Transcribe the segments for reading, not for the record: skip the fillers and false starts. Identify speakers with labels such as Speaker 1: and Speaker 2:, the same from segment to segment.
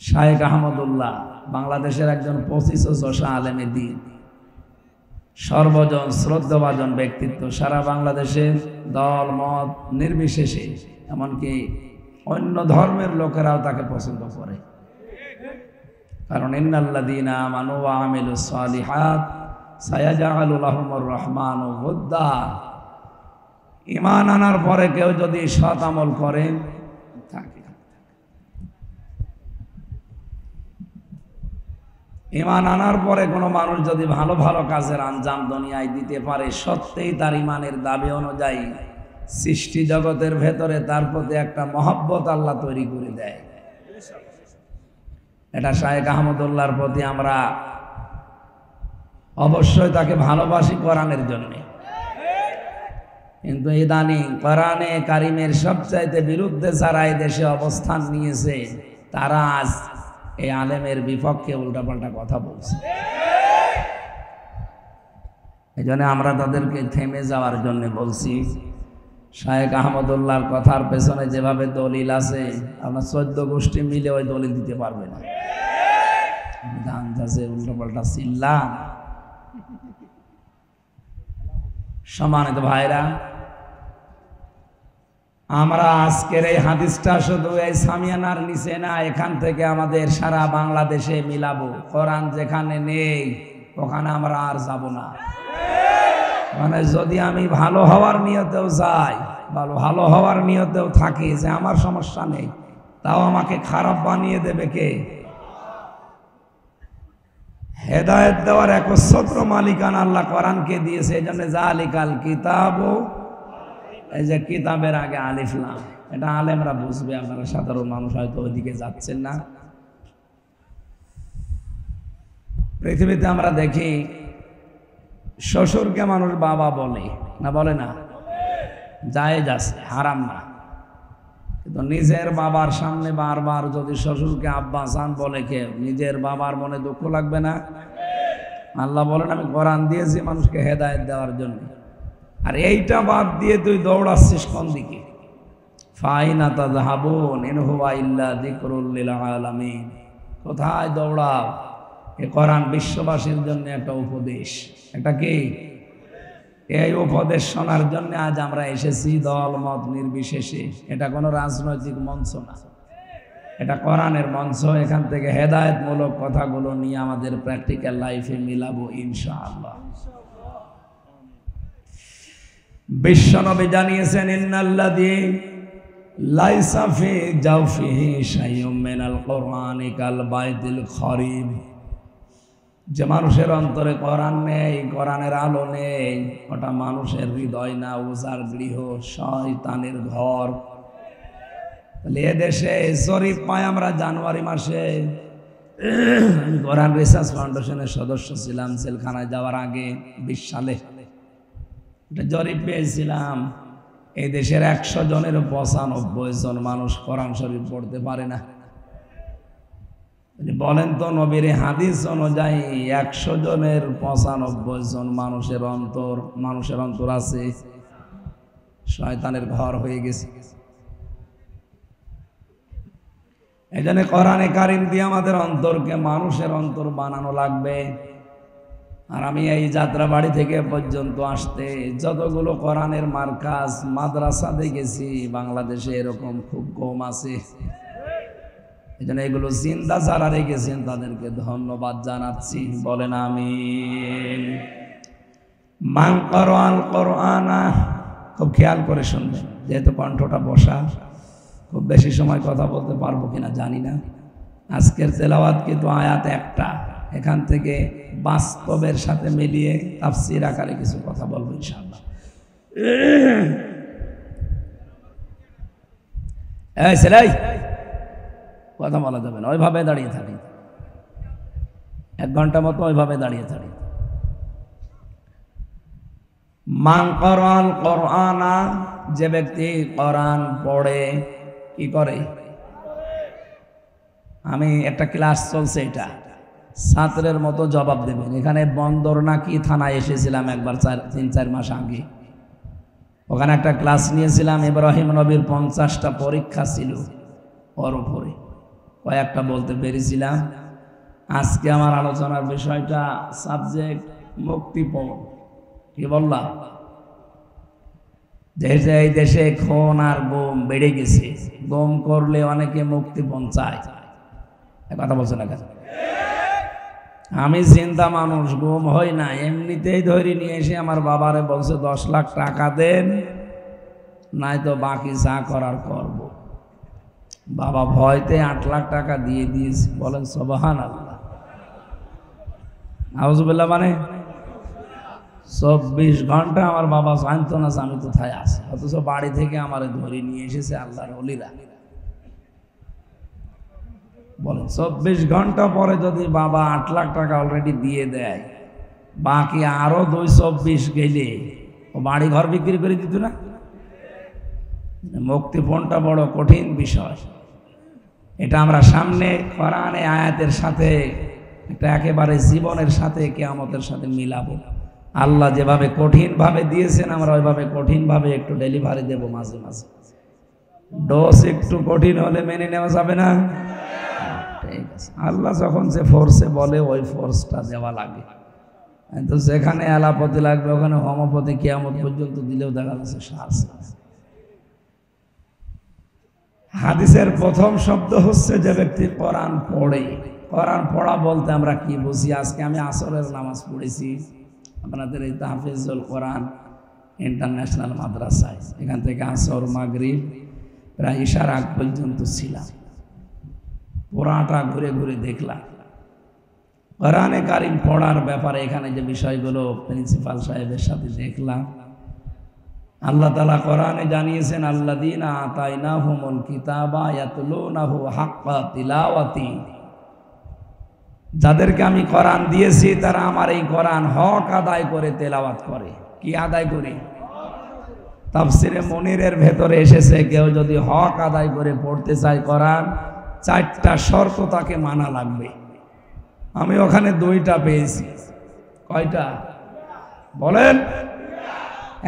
Speaker 1: শায়েখ আহমদুল্লাহ বাংলাদেশের একজন 25 আলেমে দ্বীন, সর্বজন শ্রদ্ধাভাজন ব্যক্তিত্ব। সারা বাংলাদেশের দল মত নির্বিশেষে এমনকি অন্য ধর্মের লোকেরাও তাকে পছন্দ করে। কারণ ইন্নাল্লাযীনা আমানু ওয়া আমিলুস সালিহাত সায়াজআলু লাহুমুর রাহমানু ওদ্দা। ঈমান আনার পরে কেউ যদি সৎ আমল করে থাকে, ঈমান আনার পরে কোনো মানুষ যদি ভালো ভালো কাজের আঞ্জাম দুনিয়ায় দিতে পারে, সত্যিই তার ঈমানের দাবি অনুযায়ী সৃষ্টি জগতের ভেতরে তার প্রতি একটা মহব্বত আল্লাহ তৈরি করে দেয়। এটা শায়েখ আহমদুল্লাহর প্রতি আমরা অবশ্যই তাকে ভালোবাসি কোরআনের জন্য। কিন্তু ইদানিং কোরআনে কারিমের সবচাইতে বিরুদ্ধে যারা এই দেশে অবস্থান নিয়েছে, তারা আজ এই আলেমের বিপক্ষে উল্টাপাল্টা কথা বলছে। এই জন্য আমরা তাদেরকে থেমে যাওয়ার জন্য বলছি। শায়েখ আহমদুল্লাহর কথার পেছনে যেভাবে দলিল আছে, আপনার 14 গোষ্ঠী মিলে ওই দলিল দিতে পারবে না। ধান চাষে উল্টাপাল্টা চিল্লা। সম্মানিত ভাইরা, আমরা আজকের এই হাদিসটা শুধু এই সামিয়ানার নিচে না, এখান থেকে আমাদের সারা বাংলাদেশে মিলাবো। কোরআন যেখানে নেই ওখানে আমরা আর যাব না। মানে যদি আমি ভালো হওয়ার নিয়তেও যাই, ভালো হওয়ার নিয়তেও থাকি যে আমার সমস্যা নেই, তাও আমাকে খারাপ বানিয়ে দেবে কে? হেদায়েত দেওয়ার একচ্ছত্র মালিকানা আল্লাহ কোরআনকে দিয়েছে। এই জন্য জালিকাল কিতাবু, এই যে কিতাবের আগে আলিফ লাম, এটা আলেমরা বুঝবে, আপনারা সাধারণ মানুষ হয়তো ওইদিকে যাচ্ছেন না। পৃথিবীতে আমরা দেখি শ্বশুরকে মানুষ বাবা বলে না, বলে না? জায়েজ আছে, হারাম না। কিন্তু নিজের বাবার সামনে বারবার যদি শ্বশুরকে আব্বা জান বলে, কে নিজের বাবার মনে দুঃখ লাগবে না? আল্লাহ বলেন আমি কোরআন দিয়েছি মানুষকে হেদায়েত দেওয়ার জন্য, আর এইটা বাদ দিয়ে তুই দৌড়াচ্ছিস কোন দিকে? ফাইনা তাযহাবুন ইন হুয়া ইল্লা যিকরুল লিল আলামিন। কোথায় দৌড়াও? এ কোরআন বিশ্ববাসীর জন্য একটা উপদেশ। এটা কি? এই উপদেশ শোনার জন্য আজ আমরা এসেছি, দল মত নির্বিশেষে। এটা কোনো রাজনৈতিক মঞ্চ না, এটা কোরআনের মঞ্চ। এখান থেকে হেদায়েতমূলক কথাগুলো নিয়ে আমাদের প্র্যাকটিক্যাল লাইফে মিলাবো ইনশাআল্লাহ। বিশ্বনবী জানিয়েছেন, ইন্নাল্লাযী লাইসা ফি জাওফিহি শাইউম মিনাল কুরআনি কাল বাইতিল খরিব। যে মানুষের অন্তরে কোরআন নেই, কোরআনের আলো নেই, ওটা মানুষের হৃদয় না, উজার গৃহ, শয়তানের ঘর। এদেশে জরিপ পাই আমরা জানুয়ারি মাসে। আমি কোরআন রিসার্চ ফাউন্ডেশনের সদস্য ছিলাম জেলখানায় যাওয়ার আগে 20 সালে। এটা জরিপ পেয়েছিলাম, এই দেশের 100 জনের 95 জন মানুষ কোরআন শরীফ পড়তে পারে না। বলেন তো, নবীর হাদিস অনুযায়ী 100 জনের 95 জন মানুষের অন্তর আছে শয়তানের ঘর হয়ে গেছে। এই জন্য কোরআনে কারিম দিয়ে আমাদের অন্তরকে মানুষের অন্তর বানানো লাগবে। আর আমি এই যাত্রা বাড়ি থেকে পর্যন্ত আসতে যতগুলো কোরআনের মার্কাজ মাদ্রাসা দেখেছি বাংলাদেশে, এরকম খুব কম আছে। এই জন্য এগুলো জিন্দা যারা রেখেছেন তাদেরকে ধন্যবাদ জানাচ্ছি। বলেন আমিন। মান ক্বারাআল কোরআনা, খুব খেয়াল করে শুনবেন, যেহেতু কণ্ঠটা বসা, খুব বেশি সময় কথা বলতে পারবো কিনা জানি না। আজকের তেলাওয়াত কিন্তু আয়াত একটা, এখান থেকে বাস্তবের সাথে মিলিয়ে তাফসীর আকারে কিছু কথা বলবো ইনশাআল্লাহ। এই ছেলে, কথা বলা যাবে না, ওইভাবে দাঁড়িয়ে থাকি, 1 ঘন্টা মতো ওইভাবে দাঁড়িয়ে থাকি। মান ক্বারাআল কোরআনা, যে ব্যক্তি কোরআন পড়ে, কি করে? আমি একটা ক্লাস চলছে, এটা ছাত্রের মতো জবাব দেবেন। এখানে বন্দর নাকি থানায় এসেছিলাম একবার 3-4 মাস আগে। ওখানে একটা ক্লাস নিয়েছিলাম, ইব্রাহিম নবীর 50টা পরীক্ষা ছিল ওর উপরে। কয়েকটা বলতে পেরেছিলাম। আজকে আমার আলোচনার বিষয়টা সাবজেক্ট মুক্তিপণ। কি বললাম? এই দেশে খুন আর গুম বেড়ে গেছে, গুম করলে অনেকে মুক্তিপণ চায়। কথা বলছে না? আমি চিন্তা মানুষ, গুম হই না, এমনিতেই ধরে নিয়ে এসে আমার বাবারে বলছে 10 লাখ টাকা দেন, নাই তো বাকি যা করার করব। বাবা ভয়তে 8 লাখ টাকা দিয়ে দিয়েছে। বলেন সুবহানাল্লাহ। আউযুবিল্লাহ। মানে 24 ঘন্টা আমার বাবা জানতো না আমি কোথায় আছি, অথচ বাড়ি থেকে আমারে ধরে নিয়ে এসেছে আল্লাহর ওলিরা। বলেন 24 ঘন্টা পরে যদি বাবা 8 লাখ টাকা অলরেডি দিয়ে দেয়, বাকি আরো 224 গেলে ও বাড়ি ঘর বিক্রি করে দিত না? মুক্তিপণটা বড় কঠিন বিষয়। এটা আমরা সামনে কোরআনে আয়াতের সাথে একটা একেবারে জীবনের সাথে কিয়ামতের সাথে মিলাবো। আল্লাহ যেভাবে কঠিন ভাবে দিয়েছেন, আমরা ওইভাবে কঠিন ভাবে একটু ডেলিভারি দেব মাঝে মাঝে। ডোজ একটু কঠিন হলে মেনে নেওয়া যাবে না? ঠিক আছে, আল্লাহ যখন যে ফোর্সে বলে ওই ফোর্সটা দেওয়া লাগে। কিন্তু যেখানে এলাপতি লাগবে ওখানে হোমোপতি কিয়ামত পর্যন্ত দিলেও দেখা যাচ্ছে শ্বাস। হাদিসের প্রথম শব্দ হচ্ছে যে ব্যক্তি কোরআন পড়ে। কোরআন পড়া বলতে আমরা কি বুঝি? আজকে আমি আসরের নামাজ পড়েছি আপনাদের এই তাহফিজুল কোরআন ইন্টারন্যাশনাল মাদ্রাসায়। এখান থেকে আসর মাগরিব প্রায় ইশার আগ পর্যন্ত ছিলাম। পুরাটা ঘুরে ঘুরে দেখলাম। কোরআনে কারিম পড়ার ব্যাপারে এখানে যে বিষয়গুলো প্রিন্সিপাল সাহেবের সাথে দেখলাম, আল্লাহ তাআলা কোরআনে জানিয়েছেন আল্লাযীনা আতাইনাহুমুল কিতাবা ইয়াতলুনাহু হাক্কা তিলাওয়াতি। যাদেরকে আমি কোরআন দিয়েছি তারা আমার এই কোরআন হক আদায় করে তেলাওয়াত করে। কি আদায় করে? তাফসিরে মুনিরের ভেতরে এসেছে কেউ যদি হক আদায় করে পড়তে চায় কোরআন, 4টা শর্ত তাকে মানা লাগবে। আমি ওখানে 2টা পেয়েছি। কয়টা বলেন?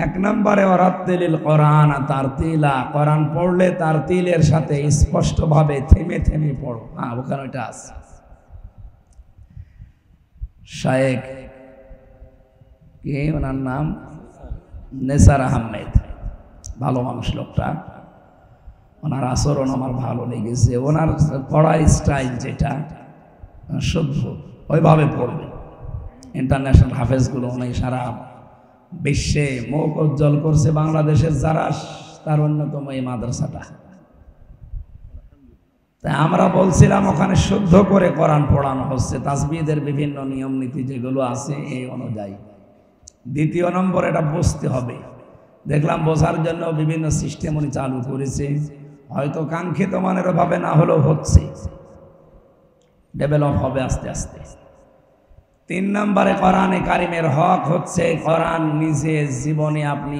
Speaker 1: 1 নম্বরে ওয়ারাত্তিলিল কোরআন তারতিলা, কোরআন পড়লে তারতিলের সাথে স্পষ্টভাবে থেমে থেমে পড়ো। হ্যাঁ, ওখানে ওইটা আছে। শায়েখ কি ওনার নাম? নেসার আহমেদ, ভালো মানুষ লোকটা। ওনার আচরণ আমার ভালো লেগেছে। ওনার পড়ার স্টাইল যেটা শুদ্ধ, ওইভাবে পড়বে। ইন্টারন্যাশনাল হাফেজগুলো উনি সারা বিশ্বে মুখ উজ্জ্বল করছে। বাংলাদেশের যারা তার অন্যতম এই মাদ্রাসাটা। তাই আমরা বলছিলাম ওখানে শুদ্ধ করে কোরআন পড়ানো হচ্ছে, তাসবিহের বিভিন্ন নিয়ম নীতি যেগুলো আছে এই অনুযায়ী। 2 নম্বর, এটা বুঝতে হবে। দেখলাম বোঝার জন্য বিভিন্ন সিস্টেম উনি চালু করেছে, হয়তো কাঙ্ক্ষিত মানের ভাবে না হলেও হচ্ছে, ডেভেলপ হবে আস্তে আস্তে। 3 নম্বরে কোরআনে কারিমের হক হচ্ছে কোরআন নিজে জীবনে আপনি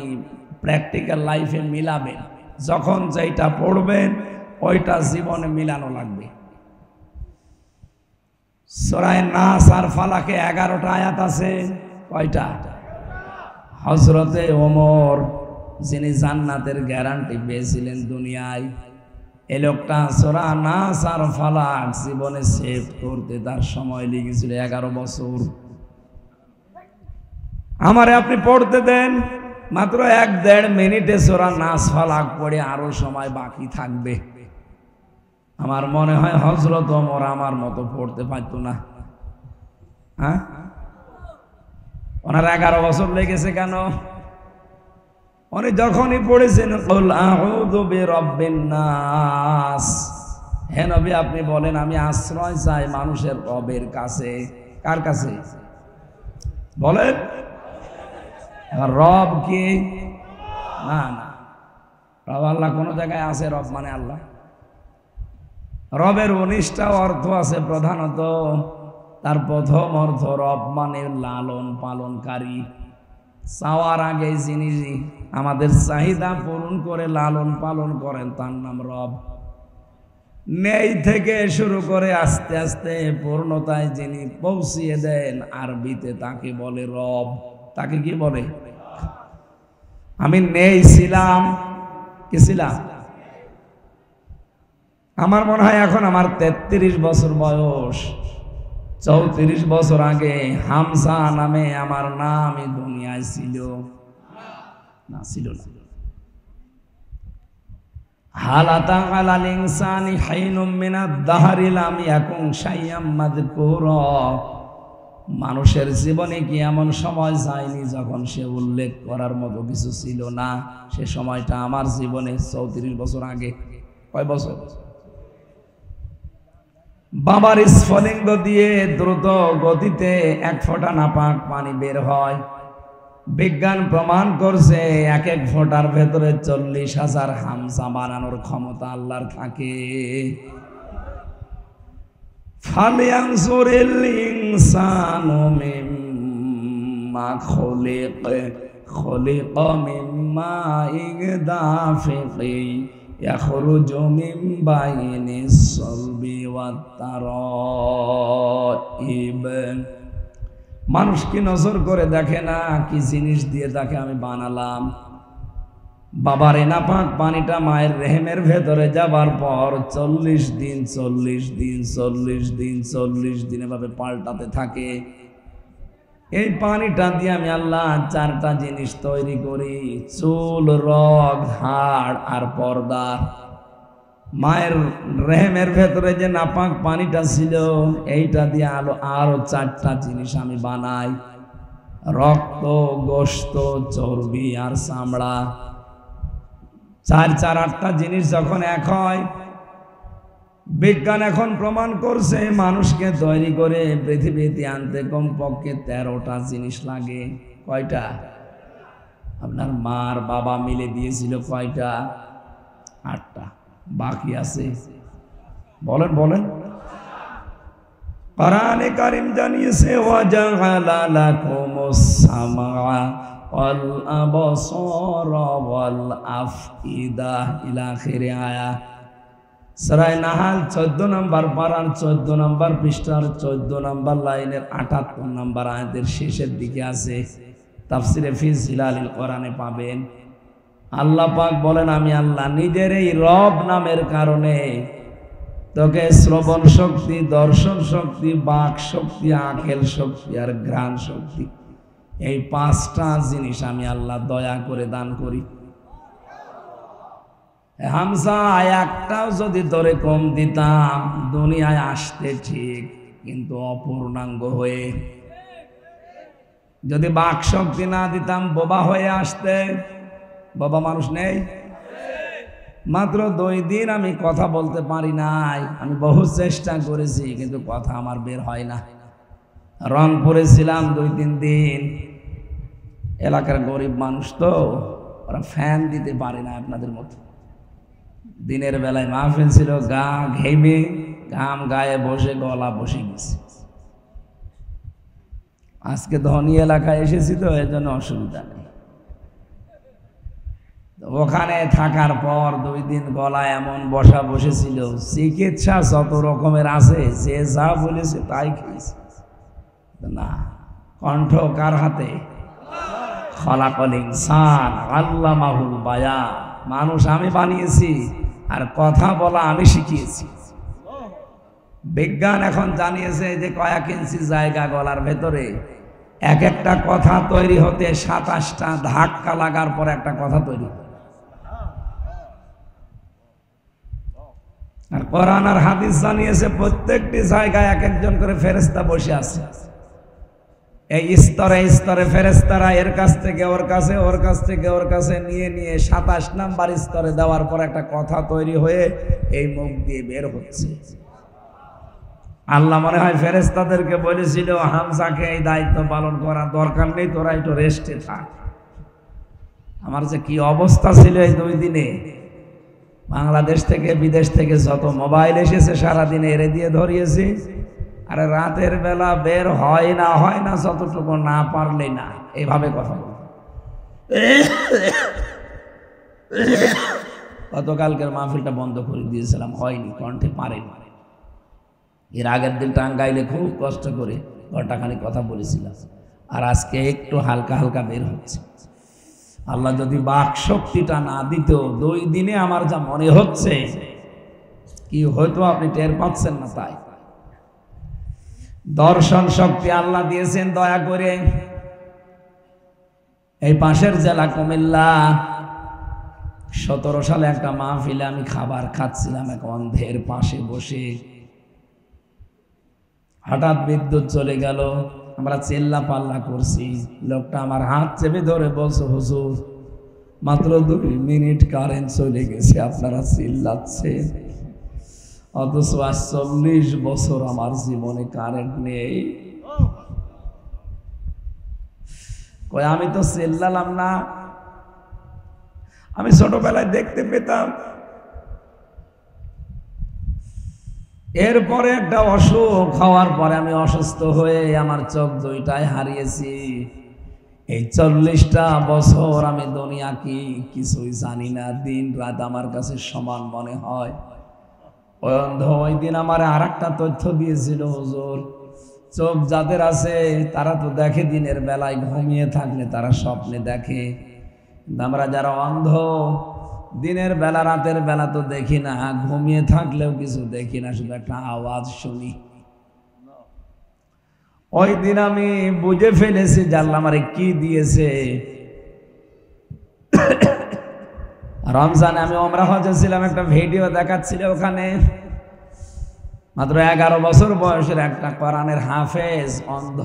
Speaker 1: প্র্যাকটিক্যাল লাইফে মিলাবেন। যখন যেটা পড়বেন ওইটা জীবনে মিলানো লাগবে। সূরা নাস আর ফালাকে 11টা আয়াত আছে। কয়টা? হযরতে ওমর যিনি জান্নাতের গ্যারান্টি পেয়েছিলেন দুনিয়ায়, এই লোকটা সূরা নাস আর ফালাক জীবনে সেভ করতে তার সময় লেগেছিল 11 বছর। আমারে আপনি পড়তে দেন, মাত্র 1-1.5 মিনিটে সূরা নাস ফালাক পড়ে আরো সময় বাকি থাকবে। আমার মনে হয় হযরত ওমর আমার মতো পড়তে পারতো না। হ্যাঁ, ওনার 11 বছর লেগেছে কেন? উনি যখনই পড়েছেন কুল আউযু বিরাব্বিন নাস, হে নবী আপনি বলেন আমি আশ্রয় চাই মানুষের রবের কাছে। কার কাছে? বলেন। রব কি? না না, রব আল্লাহ কোন জায়গায় আছে? রব মানে আল্লাহ। রবের 19টা অর্থ আছে। প্রধানত তার প্রথম অর্থ রব মানে লালন পালনকারী। চাওয়ার আগে যিনি আমাদের চাহিদা পূরণ করে লালন পালন করেন তার নাম রব। নেই থেকে শুরু করে আস্তে আস্তে পূর্ণতায় যিনি পৌঁছিয়ে দেন, আরবিতে তাকে বলে রব। তাকে কি বলে? আমি নেই ছিলাম, কি ছিলাম? আমার মনে হয় এখন আমার 33 বছর বয়স, 34 বছর আগে হামজা নামে আমার নাম এই দুনিয়ায় ছিল না, ছিল না। হাল আতা আলাল ইনসানি হাইনুম মিনাদ দাহরি লাম ইয়াকুন শাইয়াম মাযকুরা। মানুষের জীবনে কি এমন সময় যায়নি যখন সে উল্লেখ করার মতো কিছু ছিল না? সে সময়টা আমার জীবনে 34 বছর আগে। কয় বছর? বাবার স্ফলিঙ্গ দিয়ে দ্রুত গতিতে 1 ফোঁটা নাপাক পানি বের হয়। বিজ্ঞান প্রমাণ করছে 1 ফোঁটার ভেতরে 40,000 হামজা বানানোর ক্ষমতা আল্লাহর থাকে। ফালিয়ানজুরিল ইনসানু মিম্মা খুলিকা মিম্মা ইগদাফিকি ইয়াখরুজু মিন বাইনিস সালবি ওয়াত তারাইব। মানুষ কি নজর করে দেখে না কি জিনিস দিয়ে তাকে আমি বানালাম? বাবার নাপাক পানিটা মায়ের রেহেমের ভেতরে যাবার পর 40 দিন 40 দিন 40 দিন 40 দিন এভাবে পাল্টাতে থাকে। এই পানিটা দিয়ে আমি আল্লাহ 4টা জিনিস তৈরি করি: চুল, রগ, হাড় আর পর্দা। মায়ের রেহেমের ভেতরে যে নাপাক পানিটা ছিল এইটা দিয়ে আরো 4টা জিনিস আমি বানাই: রক্ত, গোশত, চর্বি আর চামড়া। 4 4 8টা জিনিস যখন এক হয়, বিজ্ঞান এখন প্রমাণ করছে মানুষকে তৈরি করে পৃথিবীতে আনতে কমপক্ষে 13টা জিনিস লাগে। কয়টা? আপনার মার বাবা মিলে দিয়েছিল কয়টা? 8টা। বাকি আছে, বলেন বলেন। কোরআনে কারীম জানিয়েছে ওয়াজাআলা লাকুমুস সামআ ওয়াল আবসারা ওয়াল আফইদা ইলা আখিরি আয়া। সূরা নাহাল 14 নম্বর পারার 14 নম্বর পৃষ্ঠার 14 নম্বর লাইনের 78 নম্বর আয়াতের শেষের দিকে আছে। তাফসিরে ফি জিলালিল কোরআনে পাবেন। আল্লাহ পাক বলেন, আমি আল্লাহ নিজের এই রব নামের কারণে তোকে শ্রবণ শক্তি, দর্শন শক্তি, বাক শক্তি, আকেল শক্তি আর ঘ্রাণ শক্তি, এই 5টা জিনিস আমি আল্লাহ দয়া করে দান করি। হামজা একটাও যদি তোরে কম দিতাম দুনিয়ায় আসতে ঠিক, কিন্তু অপূর্ণাঙ্গ হয়ে। যদি বাক শক্তি না দিতাম বোবা হয়ে আসতে। বাবা মানুষ নেই? মাত্র 2 দিন আমি কথা বলতে পারি নাই। আমি বহু চেষ্টা করেছি কিন্তু কথা আমার বের হয় না। রংপুরে ছিলাম 2-3 দিন। এলাকার গরিব মানুষ তো, ওরা ফ্যান দিতে পারে না আপনাদের মতো। দিনের বেলায় মাহফিল ছিল, গা ঘেমে ঘাম গায়ে বসে গলা বসে গেছে। আজকে ধনী এলাকায় এসেছি তো এর জন্য অসুবিধা নেই। ওখানে থাকার পর 2 দিন গলা এমন বসা বসেছিল, চিকিৎসা যত রকমের আছে যে যা বলেছে তাই খেয়েছে। না, কণ্ঠ কার হাতে? খলাকাল ইনসান আল্লামাহুল বায়ান। মানুষ আমি বানিয়েছি আর কথা বলা আমি শিখিয়েছি। বিজ্ঞান এখন জানিয়েছে যে কয়েক ইঞ্চি জায়গা গলার ভেতরে, এক একটা কথা তৈরি হতে 27টা ধাক্কা লাগার পর একটা কথা তৈরি। আর কোরআন আর হাদিস জানিয়েছে প্রত্যেকটি জায়গায় এক একজন করে ফেরেশতা বসে আছে। এই স্তরে স্তরে ফেরেশতারা এর কাছ থেকে ওর কাছে, ওর কাছ থেকে ওর কাছে নিয়ে নিয়ে 27 নাম্বার স্তরে দেওয়ার পর একটা কথা তৈরি হয়ে এই মুখ দিয়ে বের হচ্ছে। আল্লাহ মনে হয় ফেরেশতাদেরকে বলেছিল, হামজাকে এই দায়িত্ব পালন করার দরকার নেই, তোরা একটু রেস্টে থাক। আমার যে কি অবস্থা ছিল এই 2 দিনে। বাংলাদেশ থেকে বিদেশ থেকে যত মোবাইল এসেছে সারাদিনে এরে দিয়ে ধরিয়েছি। আরে রাতের বেলা বের হয় না যতটুকু না পারলে না, এইভাবে কথা বল। গতকালকের মাহফিলটা বন্ধ করে দিয়েছিলাম, হয়নি, কণ্ঠে পারেনি। এর আগের দিন টাঙ্গাইলে খুব কষ্ট করে ঘন্টাখানি কথা বলেছিলাম, আর আজকে একটু হালকা হালকা বের হচ্ছে। আল্লাহ যদি বাক শক্তিটা না দিত 2 দিনে আমার যা মনে হচ্ছে কি হয়তো আপনি টের পাচ্ছেন না। তাই দর্শন শক্তি আল্লাহ দিয়েছেন দয়া করে। এই পাশের জেলা কুমিল্লা, 17 সালে একটা মাহফিলে আমি খাবার খাচ্ছিলাম এক অন্ধের পাশে বসে, হঠাৎ বিদ্যুৎ চলে গেল। আমরা চিল্লা পাল্লা করছি, লোকটা আমার হাত চেপে ধরে বলছে, হুজুর মাত্র 2 মিনিট কারেন্ট চলে গেছে, আপনারা চিল্লাচ্ছেন, অথচ 40 বছর আমার জীবনে কারেন্ট নেই। কই আমি তো চিল্লালাম না, আমি ছোটবেলায় দেখতে পেতাম। এরপরে একটা অসুখ হওয়ার পরে আমি অসুস্থ হয়ে আমার চোখ 2টাই হারিয়েছি। এই 40টা বছর আমি দুনিয়া কি কিছুই জানি না, দিন রাত আমার কাছে সমান মনে হয়। ওই অন্ধ ওই দিন আমার আরেকটা তথ্য দিয়েছিল, হুজুর চোখ যাদের আছে তারা তো দেখে দিনের বেলায়, ঘুমিয়ে থাকলে তারা স্বপ্নে দেখে। আমরা যারা অন্ধ দিনের বেলা রাতের বেলা তো দেখি না, ঘুমিয়ে থাকলেও কিছু দেখি না, শুধু একটা আওয়াজ শুনি। ওই দিন আমি বুঝে ফেলেছি যে আল্লাহ আমারে কি দিয়েছে। রমজানে আমি ওমরা হজে ছিলাম, একটা ভিডিও দেখাচ্ছিল, ওখানে মাত্র 11 বছর বয়সের একটা কোরআনের হাফেজ অন্ধ,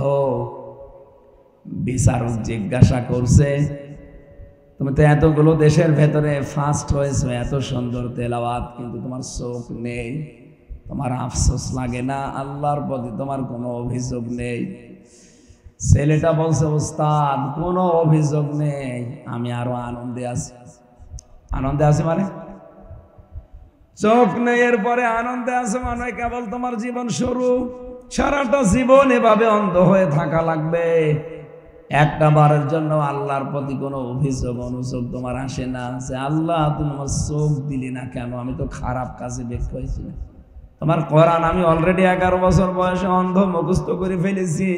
Speaker 1: বিচারক জিজ্ঞাসা করছে, তুমি তো এতগুলো দেশের ভেতরে ফার্স্ট হয়েছো, এত সুন্দর তেলাওয়াত, কিন্তু তোমার চোখ নেই, তোমার আফসোস লাগে না? আল্লাহর প্রতি তোমার কোনো অভিযোগ নেই? ছেলেটা বলছে, ওস্তাদ কোনো অভিযোগ নেই, আমি আরো আনন্দে আছি। আনন্দে আছে মানে চোখ নেই, এরপরে আনন্দে আছে মানে কেবল তোমার জীবন শুরু। সারাটা জীবন এভাবে অন্ধ হয়ে থাকা লাগবে। একটা বারের জন্য আল্লাহর প্রতি কোনো অভিযোগ অনুযোগ তোমার আসে না যে আল্লাহ তুমি আমার চোখ দিলি না কেন, আমি তো খারাপ কাজে ব্যক্ত হয়েছি। তোমার কোরআন আমি অলরেডি 11 বছর বয়সে অন্ধ মুখস্থ করে ফেলেছি,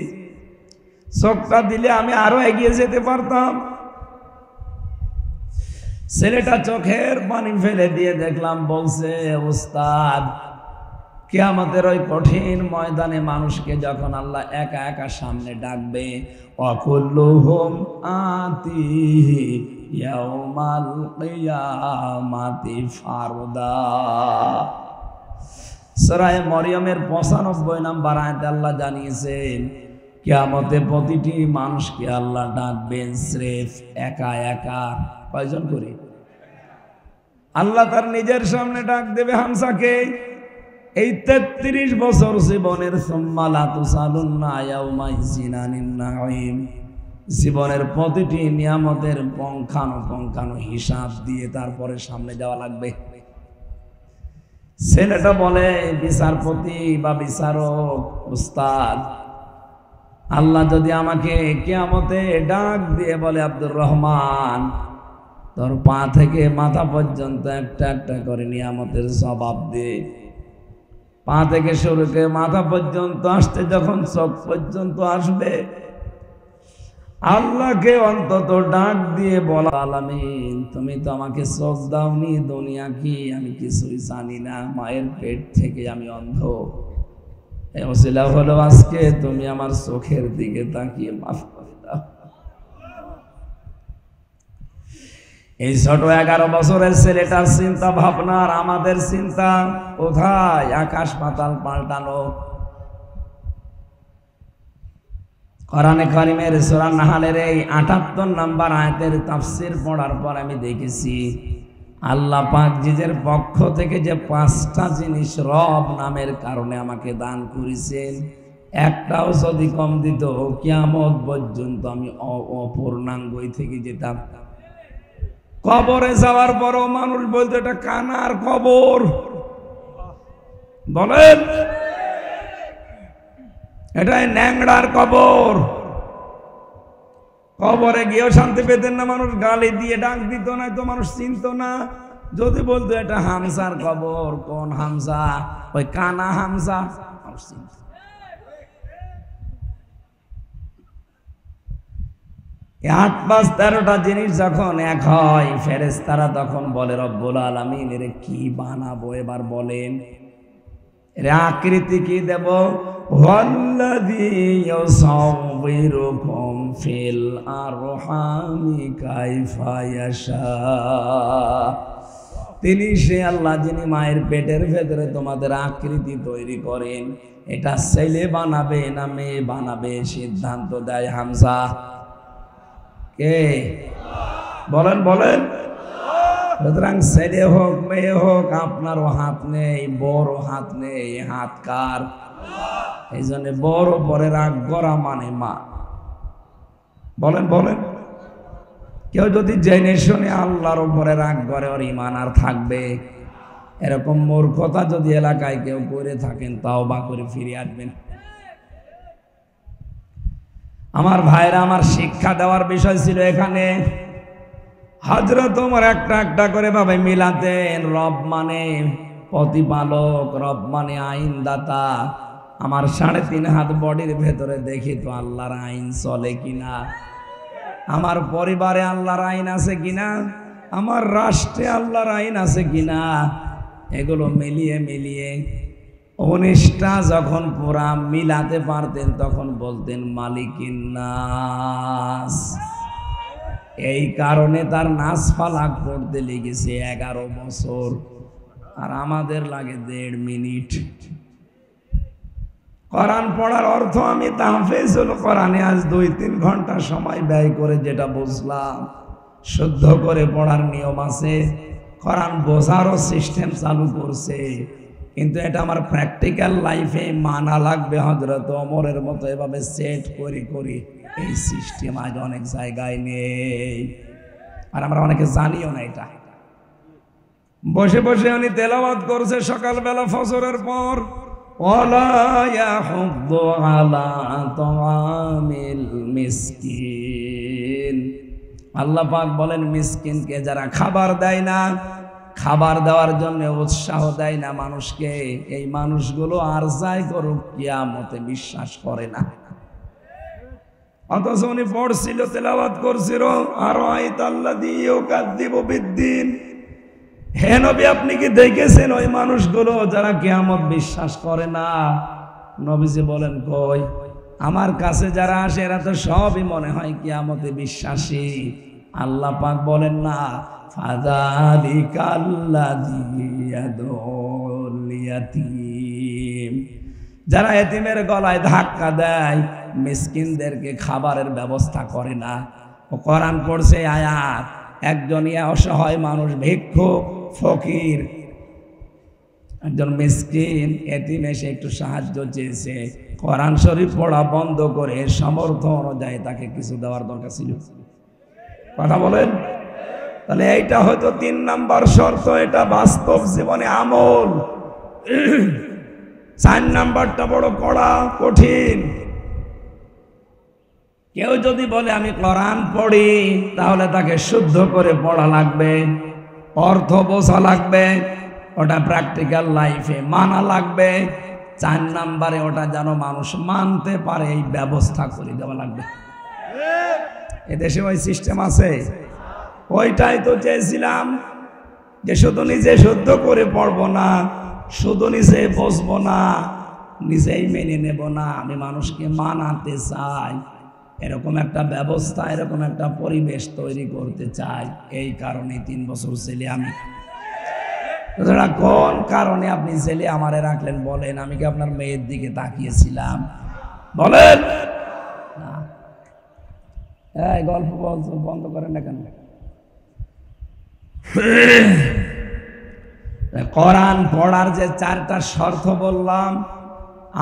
Speaker 1: চোখটা দিলে আমি আরো এগিয়ে যেতে পারতাম। ছেলেটা চোখের পানি ফেলে দিয়ে দেখলাম বলছে, ওস্তাদ কিয়ামতের ওই কঠিন ময়দানে মানুষকে যখন আল্লাহ একা একা সামনে ডাকবে, অকুল্লুহুম আতিহি ইয়াউমাল কিয়ামাতি ফারদা। সূরা মরিয়মের 95 নম্বর আয়াতে আল্লাহ জানিয়েছেন, কিয়ামতে প্রতিটি মানুষকে আল্লাহ ডাকবেন স্রেফ একা একা। কয়জন করে? আল্লাহ তার নিজের সামনে ডাক দেবে হামসাকে। এই 33 বছর জীবনের জীবনের প্রতিটি নিয়ামতের পঙ্খানো হিসাব দিয়ে তারপরে সামনে যাওয়া লাগবে। ছেলেটা বলে, বিচারপতি বা বিচারক উস্তাদ, আল্লাহ যদি আমাকে কিয়ামতে ডাক দিয়ে বলে, আব্দুর রহমান তোর পা থেকে মাথা পর্যন্ত একটা একটা করে নিয়ামতের জবাব দে, পা থেকে শুরু করে মাথা পর্যন্ত আসতে যখন চোখ পর্যন্ত আসবে, আল্লাহকে অন্তত ডাক দিয়ে বলা, আলামিন তুমি তো আমাকে চোখ দাওনি, দুনিয়া কি আমি কিছুই জানি না, মায়ের পেট থেকে আমি অন্ধ, এই ওসিলা হলো আজকে তুমি আমার চোখের দিকে তাকিয়ে মাফ করে দাও। এই ছোট 11 বছরের ছেলেটার চিন্তা ভাবনা আর আমাদের চিন্তা কোথায়? আকাশ পাতাল পাল্টানো। কোরআনে কারিমের সূরা নাহলের এই 78 নম্বর আয়াতের তাফসীর পড়ার পর আমি দেখেছি আল্লাহ পাক নিজের পক্ষ থেকে যে 5টা জিনিস রব নামের কারণে আমাকে দান করেছেন, একটাও যদি কম দিত কিয়ামত পর্যন্ত আমি অপূর্ণাঙ্গই থেকে যেতাম। কবরে যাওয়ার পরও মানুষ বলতো এটা কানার কবর, বলেন এটাই ন্যাংড়ার কবর। কবরে গিয়েও শান্তি পেতেন না, মানুষ গালি দিয়ে ডাক দিত না, তো মানুষ চিনত না। যদি বলতো এটা হামসার কবর, কোন হামসা? ওই কানা হামসা, মানুষ চিনত। 8 5 13টা জিনিস যখন এক হয়, ফেরেশতারা তখন বলে রব্বুল আলামিন এর কি বানাবো এবার বলেন, এর আকৃতি কি দেব? ওয়াল্লাযী ইউসাউবিরুকুম ফিল আরহামি কাইফা ইয়াশা, তিনি সে আল্লাহ যিনি মায়ের পেটের ভেতরে তোমাদের আকৃতি তৈরি করেন, এটা ছেলে বানাবে না মেয়ে বানাবে সিদ্ধান্ত দেয় হামজা। কে বলেন বলেন? সুতরাং ছেলে হোক মেয়ে হোক আপনারও হাত নেই, বড় হাত নেই, হাত কার? এই জন্য বড় পরে রাগ করা মানে মা। বলেন বলেন? কেউ যদি জেনে শুনে আল্লাহর উপরে রাগ করে ওর ঈমান আর থাকবে? এরকম মূর্খতা যদি এলাকায় কেউ করে থাকেন তাওবা করে ফিরে আসবেন। আমার ভাইরা, আমার শিক্ষা দেওয়ার বিষয় ছিল এখানে। হযরত ওমর একটা একটা করে ভাবে মিলাতেন। রব মানে প্রতিপালক, রব মানে আইনদাতা। আমার 3.5 হাত বডির ভেতরে দেখি তো আল্লাহর আইন চলে কিনা, আমার পরিবারে আল্লাহর আইন আছে কিনা, আমার রাষ্ট্রে আল্লাহর আইন আছে কিনা, এগুলো মিলিয়ে মিলিয়ে 19টা যখন পুরা মিলাতে পারতেন তখন বলতেন মালিকিন নাস। এই কারণে তার নাস ফালাক পড়তে লেগেছে 11 বছর, আর আমাদের লাগে 1.5 মিনিট। কোরআন পড়ার অর্থ আমি তাহফিজুল কোরআনে আজ 2-3 ঘন্টা সময় ব্যয় করে যেটা বুঝলাম, শুদ্ধ করে পড়ার নিয়ম আছে, কোরআন বোঝারও সিস্টেম চালু করছে, কিন্তু এটা আমার প্র্যাকটিক্যাল লাইফে মানা লাগবে। হযরত ওমরের মতো এভাবে সেট করে করে এই সিস্টেম আজ অনেক জায়গায় নেই, আর আমরা অনেকে জানিও না। এটা বসে বসে উনি তেলাওয়াত করছে সকালবেলা ফজরের পর, ওয়ালা ইয়াহুদ্দু আলা তাআমিল মিসকিন। আল্লাহ পাক বলেন মিসকিনকে যারা খাবার দেয় না, খাবার দেওয়ার জন্য উৎসাহ দেয় না মানুষকে, এই মানুষগুলো আর যাই করুক কিয়ামতে বিশ্বাস করে না। অথচ উনি পড়ছিল, তেলাওয়াত করছিল, আর আইতাল্লাযী ইউকাযযিবু বিদ্দিন। হে নবী, আপনি কি দেখেছেন ওই মানুষগুলো যারা কিয়ামত বিশ্বাস করে না? নবীজি বলেন কই, আমার কাছে যারা আসে এরা তো সবই মনে হয় কিয়ামতে বিশ্বাসী। আল্লাহ পাক বলেন না ফাযালিকাল্লাযী ইয়াদউল ইয়াতীম, যারা এতিমের গলায় ধাক্কা দেয়, মিসকিনদেরকে খাবারের ব্যবস্থা করে না। ও কোরআন পড়ছে আয়াত, একজন অসহায় মানুষ, ভিক্ষুক, ফকির, একজন মিসকিন এতিম এসে একটু সাহায্য চেয়েছে, কোরআন শরীফ পড়া বন্ধ করে সামর্থ্য অনুযায়ী তাকে কিছু দেওয়ার দরকার ছিল। কথা বলেন? তাহলে এইটা হয়তো 3 নাম্বার শর্ত, এটা বাস্তব জীবনে আমল। 4 নাম্বারটা বড় কড়া, কঠিন। কেউ যদি বলে আমি কোরআন পড়ি, তাহলে তাকে শুদ্ধ করে পড়া লাগবে, অর্থ বোঝা লাগবে, ওটা প্র্যাকটিক্যাল লাইফে মানা লাগবে। 4 নাম্বারে ওটা যেন মানুষ মানতে পারে এই ব্যবস্থা করে দেওয়া লাগবে। এদেশে ওই সিস্টেম আছে। ওইটাই তো চেয়েছিলাম, যে শুধু নিজে শুদ্ধ করে পড়বো না, শুধু নিজে বসবো না, নিজেই মেনে নেব না, আমি মানুষকে মানাতে চাই। এরকম একটা ব্যবস্থা, এরকম একটা পরিবেশ তৈরি করতে চাই। এই কারণে 3 বছর ছেলে আমি। কোন কারণে আপনি ছেলে আমারে রাখলেন বলেন? আমি কি আপনার মেয়ের দিকে তাকিয়েছিলাম? বলেন না। এই গল্প বন্ধ করেন না কেন? কোরআন পড়ার যে 4টা শর্ত বললাম,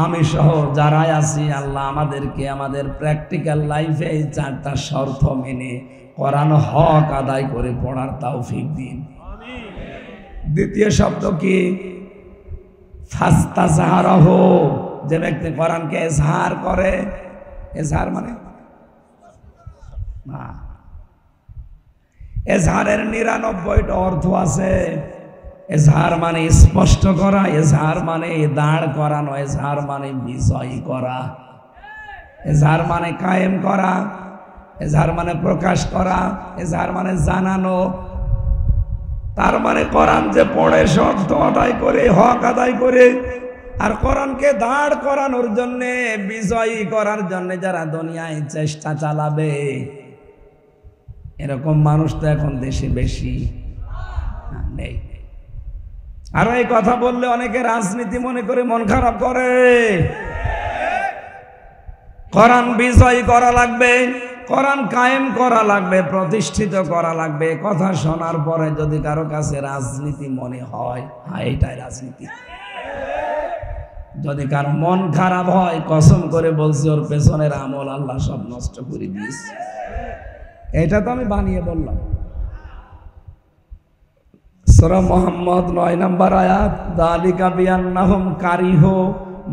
Speaker 1: আমি সহ যারাই আছি, আল্লাহ আমাদেরকে আমাদের প্র্যাকটিক্যাল লাইফে এই 4টা শর্ত মেনে কোরআন হক আদায় করে পড়ার তৌফিক দিন। দ্বিতীয় শব্দ কি? ফাস্তাজহারাহু, যে ব্যক্তি কোরআনকে ইজহার করে। ইজহার মানে না, এজহারের 99টা অর্থ আছে। এজহার মানে স্পষ্ট করা, এজহার মানে দাঁড় করানো, এজহার মানে বিজয় করা, এজহার মানে কায়েম করা, এজাহার মানে প্রকাশ করা, এজাহার মানে জানানো। তার মানে কোরআন যে পড়ে শর্ত আদায় করে, হক আদায় করে, আর কোরআনকে দাঁড় করানোর জন্য, বিজয়ী করার জন্য যারা দুনিয়ায় চেষ্টা চালাবে, এরকম মানুষ তো এখন দেশে বেশি নেই। আর এই কথা বললে অনেকে রাজনীতি মনে করে মন খারাপ করে। কোরআন বিজয়ী করা লাগবে, কোরআন কায়েম করা লাগবে, প্রতিষ্ঠিত করা লাগবে। কথা শোনার পরে যদি কারো কাছে রাজনীতি মনে হয়, হ্যাঁ এইটাই রাজনীতি। যদি কার মন খারাপ হয়, কসম করে বলছি ওর পেছনের আমল আল্লাহ সব নষ্ট করে দিয়েছে। এটা তো আমি বানিয়ে বললাম। সূরা মুহাম্মদ 9 নম্বর আয়াত, যালিকা বিআন্নাহুম কারিহু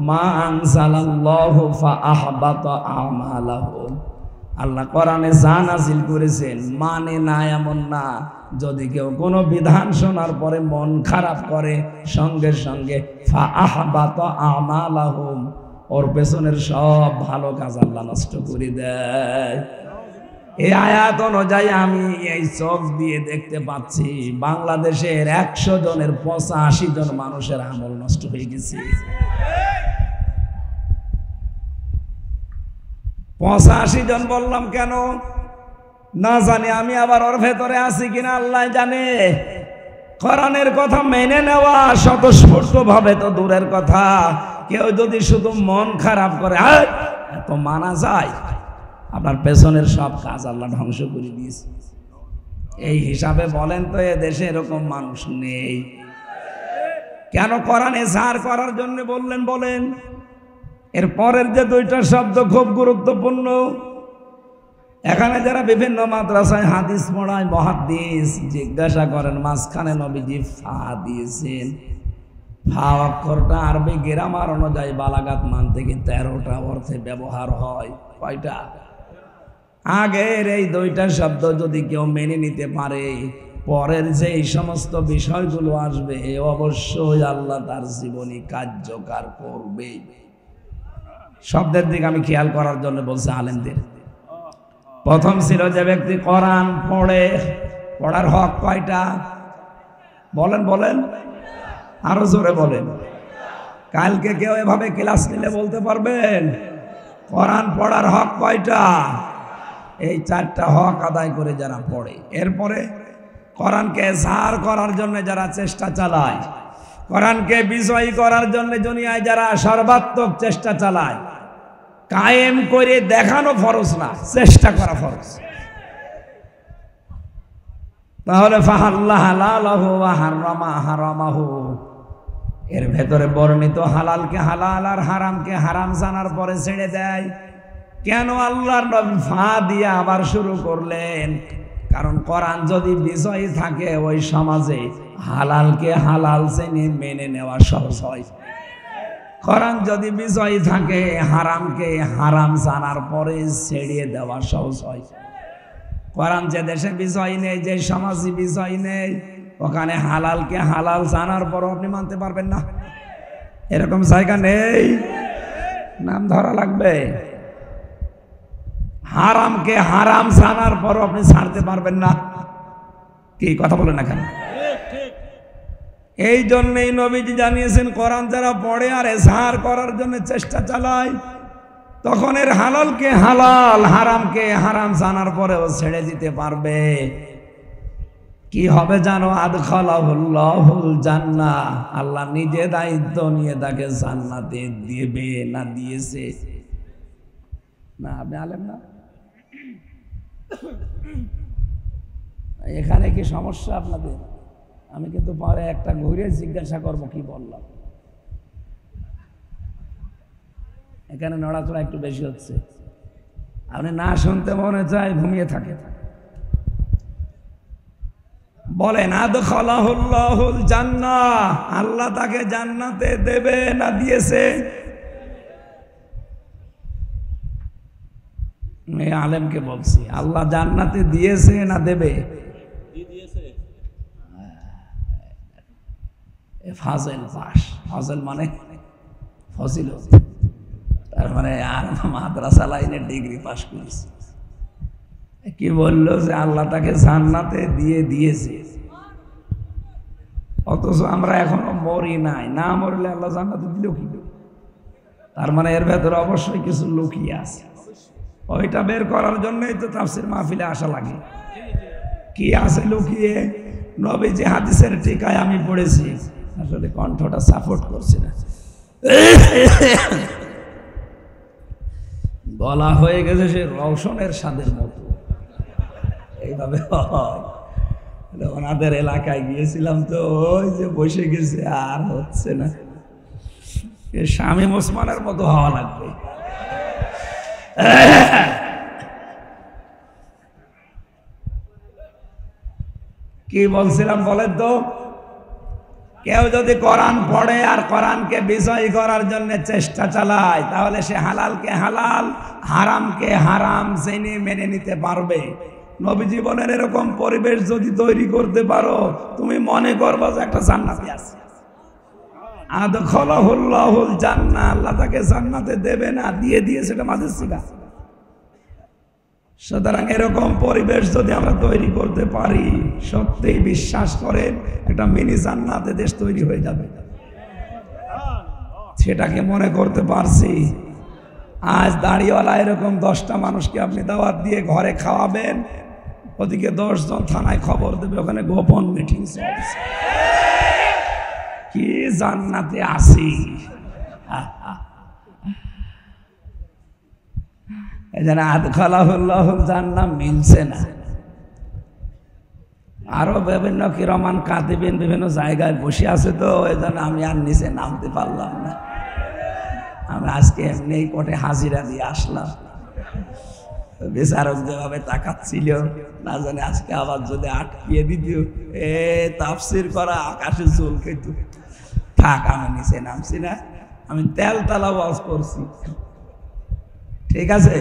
Speaker 1: মা আনজালাল্লাহু ফাআহবাতা আমালাহুম। আল্লাহ কোরআনে যা নাযিল করেছেন মানে না এমন না। যদি কেউ কোনো বিধান শোনার পরে মন খারাপ করে, সঙ্গে সঙ্গে ফাআহবাতা আমালাহুম, ওর পেছনের সব ভালো কাজ আল্লাহ নষ্ট করে দেয়। এই আয়াত অনুযায়ী আমি এই চোখ দিয়ে দেখতে পাচ্ছি বাংলাদেশের 100 জনের 85 জন মানুষের আমল নষ্ট হয়ে গেছে। 85 জন বললাম কেন না জানি, আমি আবার ওর ভেতরে আছি কিনা আল্লাহ জানে। কোরআনের কথা মেনে নেওয়া স্বতঃস্ফূর্তভাবে তো দূরের কথা, কেউ যদি শুধু মন খারাপ করে এত মানা যায়, আপনার পেছনের সব কাজ আল্লাহ ধ্বংস করে দিয়েছে। এই হিসাবে বলেন তো এ দেশে এরকম মানুষ নেই কেন? কোরআনে জার করার জন্য বললেন বলেন। এর পরের যে 2টা শব্দ খুব গুরুত্বপূর্ণ। এখানে যারা বিভিন্ন মাদ্রাসায় হাদিস পড়ায়, মুহাদ্দিস, জিজ্ঞাসা করেন মাঝখানে নবীজি ফা দিয়েছেন। ফা অক্ষরটা আরবি গ্রামার অনুযায়ী বালাগাত মান থেকে 13টা অর্থে ব্যবহার হয়। কয়টা? আগের এই 2টা শব্দ যদি কেউ মেনে নিতে পারে, পরের যে এই সমস্ত বিষয়গুলো আসবে অবশ্যই আল্লাহ তার জীবনী কার্যকর করবে। শব্দের দিকে আমি খেয়াল করার জন্য বলছি আলেমদের। প্রথম ছিল যে ব্যক্তি কোরআন পড়ে, পড়ার হক কয়টা? বলেন বলেন, আরো জোরে বলেন। কালকে কেউ এভাবে ক্লাস নিলে বলতে পারবেন কোরআন পড়ার হক কয়টা? এই 4টা হক আদায় করে যারা পড়ে, এরপরে কোরআনকে জার করার জন্য যারা চেষ্টা চালায়, কোরআনকে বিজয়ী করার জন্য দুনিয়ায় যারা সর্বাত্মক চেষ্টা চালায়, কায়েম করে দেখানো ফরজ না, চেষ্টা করা ফরজ। তাহলে ফাহাল্লা হালালাহু ওয়া হারামা হারামাহু, এর ভেতরে বর্ণিত হালালকে হালাল আর হারামকে হারাম জানার পরে ছেড়ে দেয়। কেন আল্লাহর নবী ফা দিয়ে আবার শুরু করলেন? কারণ কোরআন যদি বিজয়ী থাকে ওই সমাজে হালালকে হালাল জেনে মেনে নেওয়া সহজ হয়। কোরআন যদি বিজয়ী থাকে হারামকে হারাম জানার পরে ছেড়ে দেওয়া সহজ হয়। কোরআন যে দেশে বিজয়ী নেই, যে সমাজে বিজয়ী নেই, ওখানে হালালকে হালাল জানার পরও আপনি মানতে পারবেন না। এরকম জায়গা নেই, নাম ধরা লাগবে। হারামকে হারাম জানার পরও আপনি ছাড়তে পারবেন না। কি কথা বলেন না কেন? এই জন্যই নবীজি জানিয়েছেন কোরআন যারা পড়ে আর এজহার করার জন্য চেষ্টা চালায়, তখন এর হালালকে হালাল হারামকে হারাম জানার পরেও ছেড়ে দিতে পারবে। কি হবে জানো? আদখালাহুল্লাহুল জান্নাহ, আল্লাহ নিজে দায়িত্ব নিয়ে তাকে জান্নাতে দিবে না দিয়েছে না। আপনি আলেম না? এখানে কি সমস্যা আপনাদের? আমি কিন্তু পরে একটা ঘুরে জিজ্ঞাসা করব কি বললাম। এখানে নড়াচড়া একটু বেশি হচ্ছে, আপনি না শুনতে মনে চায় ঘুমিয়ে থাকে। বলেন আদখালাহুল্লাহুল জান্নাহ, আল্লাহ তাকে জান্নাতে দেবে না দিয়েছে? এই আলেমকে বলছি, আল্লাহ জান্নাতে দিয়েছে না দেবে? ফাজেল পাস, ফাজেল মানে ফজিলত, তার মানে আর মাদ্রাসা লাইনে ডিগ্রি পাস করেছে। কি বললো যে আল্লাহ তাকে জান্নাতে দিয়ে দিয়েছে, অথচ আমরা এখনো মরি নাই। না মরলে আল্লাহ জান্নাতে দিল কি? তার মানে এর ভেতরে অবশ্যই কিছু লুকিয়ে আছে। ওইটা বের করার জন্যই তো তাফসীর মাহফিলে আসা লাগে। কি আছে লুকিয়ে? নবীজি হাদিসের টিকায় আমি পড়েছি, আসলে কণ্ঠটা সাপোর্ট করছে না, গলা হয়ে গেছে সে রওশনের স্বাদের মতো, এইভাবে হয়। ওনাদের এলাকায় গিয়েছিলাম তো, ওই যে বসে গেছে, আর হচ্ছে না, শামীম ওসমানের মতো হওয়া লাগবে। কি বলছিলাম বলেন তো? কেউ যদি কোরআন পড়ে আর কোরআনকে বিজয়ী করার জন্য চেষ্টা চালায়, তাহলে সে হালালকে হালাল, হারামকে হারাম জেনে মেনে নিতে পারবে। নবীজি বলেন এরকম পরিবেশ যদি তৈরি করতে পারো, তুমি মনে করবা যে একটা জান্নাতি আছে। আদখালাহুল্লাহুল জান্নাহ, আল্লাহ তাকে জান্নাতে দেবে না, দিয়ে দিয়েছে, এটা মাঝে সিগা। সুতরাং এরকম পরিবেশ যদি আমরা তৈরি করতে পারি, সত্যিই বিশ্বাস করেন একটা মিনি জান্নাতে দেশ তৈরি হয়ে যাবে। সেটাকে মনে করতে পারছি। আজ দাড়িওয়ালা এরকম 10টা মানুষকে আপনি দাওয়াত দিয়ে ঘরে খাওয়াবেন, ওদিকে 10 জন থানায় খবর দেবে, ওখানে গোপন মিটিং চলছে, কি জান্নাতে আসি। এজন্য আদখালাহুল্লাহুল জান্নাহ মিলছে না। আরো বিভিন্ন কিরামান কাতিবিন বিভিন্ন জায়গায় বসে আছে, তো এই জন্য আমি আর নিচে নামতে পারলাম না। আমরা আজকে এমনি কোর্টে হাজিরা দিয়ে আসলাম। বিচারক যেভাবে তাকাচ্ছিল, না জানে আজকে আবার যদি আটকিয়ে দিত, তাফসীর করা আকাশে চুল খেত। থাক, আমি নিচে নামছি না, আমি তেল তালা ওয়াজ করছি। ঠিক আছে?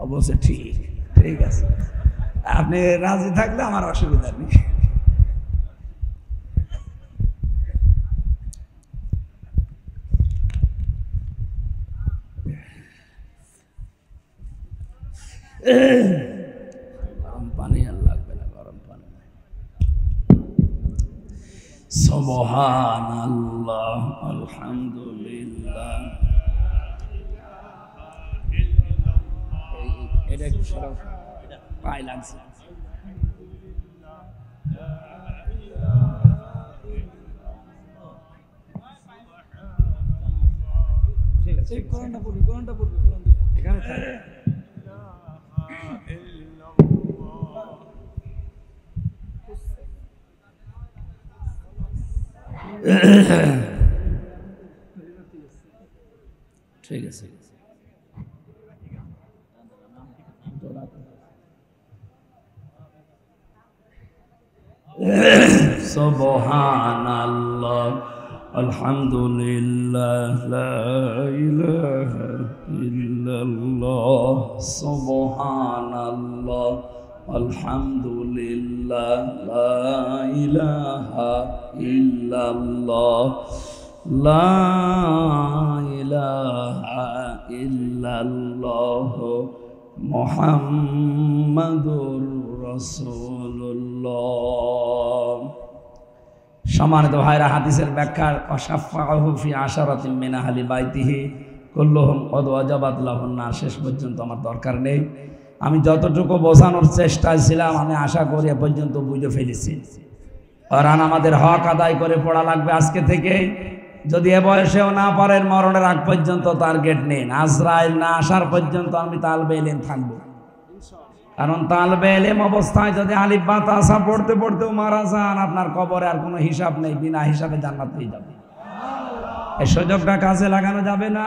Speaker 1: অবশ্যই ঠিক, ঠিক আছে। আপনি রাজি থাকলে আমার অসুবিধা নেই। গরম পানি আর লাগবে না, গরম পানি। সুবহানাল্লাহ, আলহামদুলিল্লাহ। এটা একটু সরাও, পায়ে লাগছে। কোরআনটা পড়বি, কোরআনটা পড়বি, এখানে থাকে। ঠিক আছে। সুবহানাল্লাহ, আলহামদুলিল্লাহ, লা ইলাহা ইল্লাল্লাহ। সুবহানাল্লাহ, আলহামদুলিল্লাহ, লা ইলাহা ইল্লাল্লাহ, লা ইলাহা ইল্লাল্লাহ, মুহাম্মাদুর রাসূলুল্লাহ। সম্মানিত ভাইরা, হাদিসের ব্যাখ্যা ওয়াশাফাআহু ফি আশারাতিন মিন আহলি বাইতিহি কুল্লুহুম ক্বাদ ওয়াজাবাত লাহুন নার, শেষ পর্যন্ত আমার দরকার নেই। আমি যতটুকু বোঝানোর চেষ্টায় ছিলাম, আমি আশা করি এ পর্যন্ত বুঝে ফেলেছি। কারণ আমাদের হক আদায় করে পড়া লাগবে আজকে থেকে। যদি এ বয়সেও না পারেন, মরণের আগ পর্যন্ত টার্গেট নেন। আজরাইল না আসার পর্যন্ত আমি তালবে ইলম থাকবো। কারণ তালবে ইলম অবস্থায় যদি আলিফ বা তাসা পড়তে পড়তেও মারা যান, আপনার কবরে আর কোনো হিসাব নেই, বিনা হিসাবে জান্নাত পেয়ে যাবে। এই সুযোগটা কাজে লাগানো যাবে না।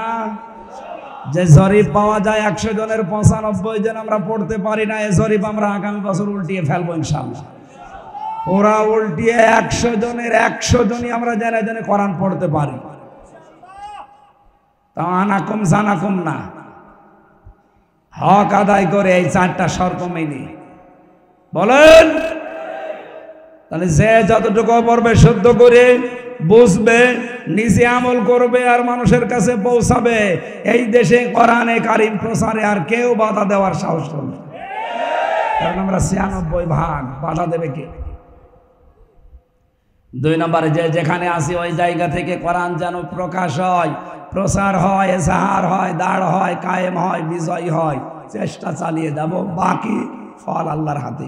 Speaker 1: যে জরিপ পাওয়া যায় 100 জনের 95 জন আমরা পড়তে পারি না, এই জরিপ আমরা আগামী বছর উল্টিয়ে ফেলবো ইনশাআল্লাহ। ওরা উল্টিয়ে 100 জনের 100 জনই আমরা জেনে জেনে কোরআন পড়তে পারি। তা আনাকুম জানাকুম না, হক আদায় করে এই 4টা শর্ত মেনে বলেন। তাহলে যে যতটুকু পড়বে শুদ্ধ করে বুঝবে, নিজে আমল করবে আর মানুষের কাছে পৌঁছাবে, এই দেশে কোরআনে কারিম প্রচারে আর কেউ বাধা দেওয়ার সাহস করবে না। কারণ আমরা 96 ভাগ, বাধা দেবে কে? 2 নম্বরে যেখানে আসি ওই জায়গা থেকে কোরআন যেন প্রকাশ হয়, প্রচার হয়, এজাহার হয়, দাঁড় হয়, কায়েম হয়, বিজয় হয়। চেষ্টা চালিয়ে যাব, বাকি ফল আল্লাহর হাতে।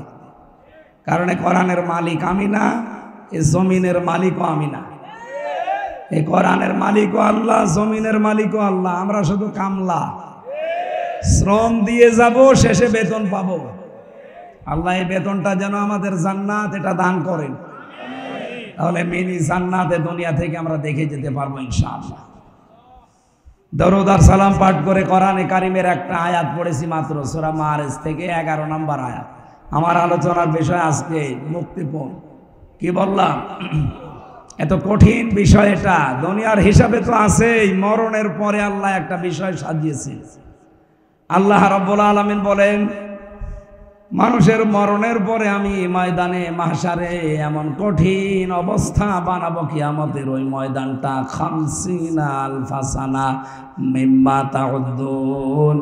Speaker 1: কারণ এই কোরআনের মালিক আমি না, এই জমিনের মালিকও আমি না। এই কোরআনের মালিকও আল্লাহ, জমিনের মালিকও আল্লাহ। আমরা শুধু কামলা, শ্রম দিয়ে যাব, শেষে বেতন পাবো। আল্লাহ এই বেতনটা যেন আমাদের জান্নাত এটা দান করেন, তাহলে মিনি জান্নাতে দুনিয়া থেকে আমরা দেখে যেতে পারবো ইনশাআল্লাহ। দরুদ আর সালাম পাঠ করে কোরআনে কারিমের একটা আয়াত পড়েছি মাত্র, সূরা মাআরিজ থেকে 11 নম্বর আয়াত। আমার আলোচনার বিষয় আজকে মুক্তিপণ। কি বললাম? এত কঠিন বিষয় এটা। দুনিয়ার হিসাবে তো আছেই, মরণের পরে আল্লাহ একটা বিষয় সাজিয়েছে। আল্লাহ রাব্বুল আলামিন বলেন, মানুষের মরণের পরে আমি ময়দানে মাহশারে এমন কঠিন অবস্থা বানাবো, কিয়ামতের ওই ময়দানটা 50 আলফা সানা মিম্মা তাউদ্দুন।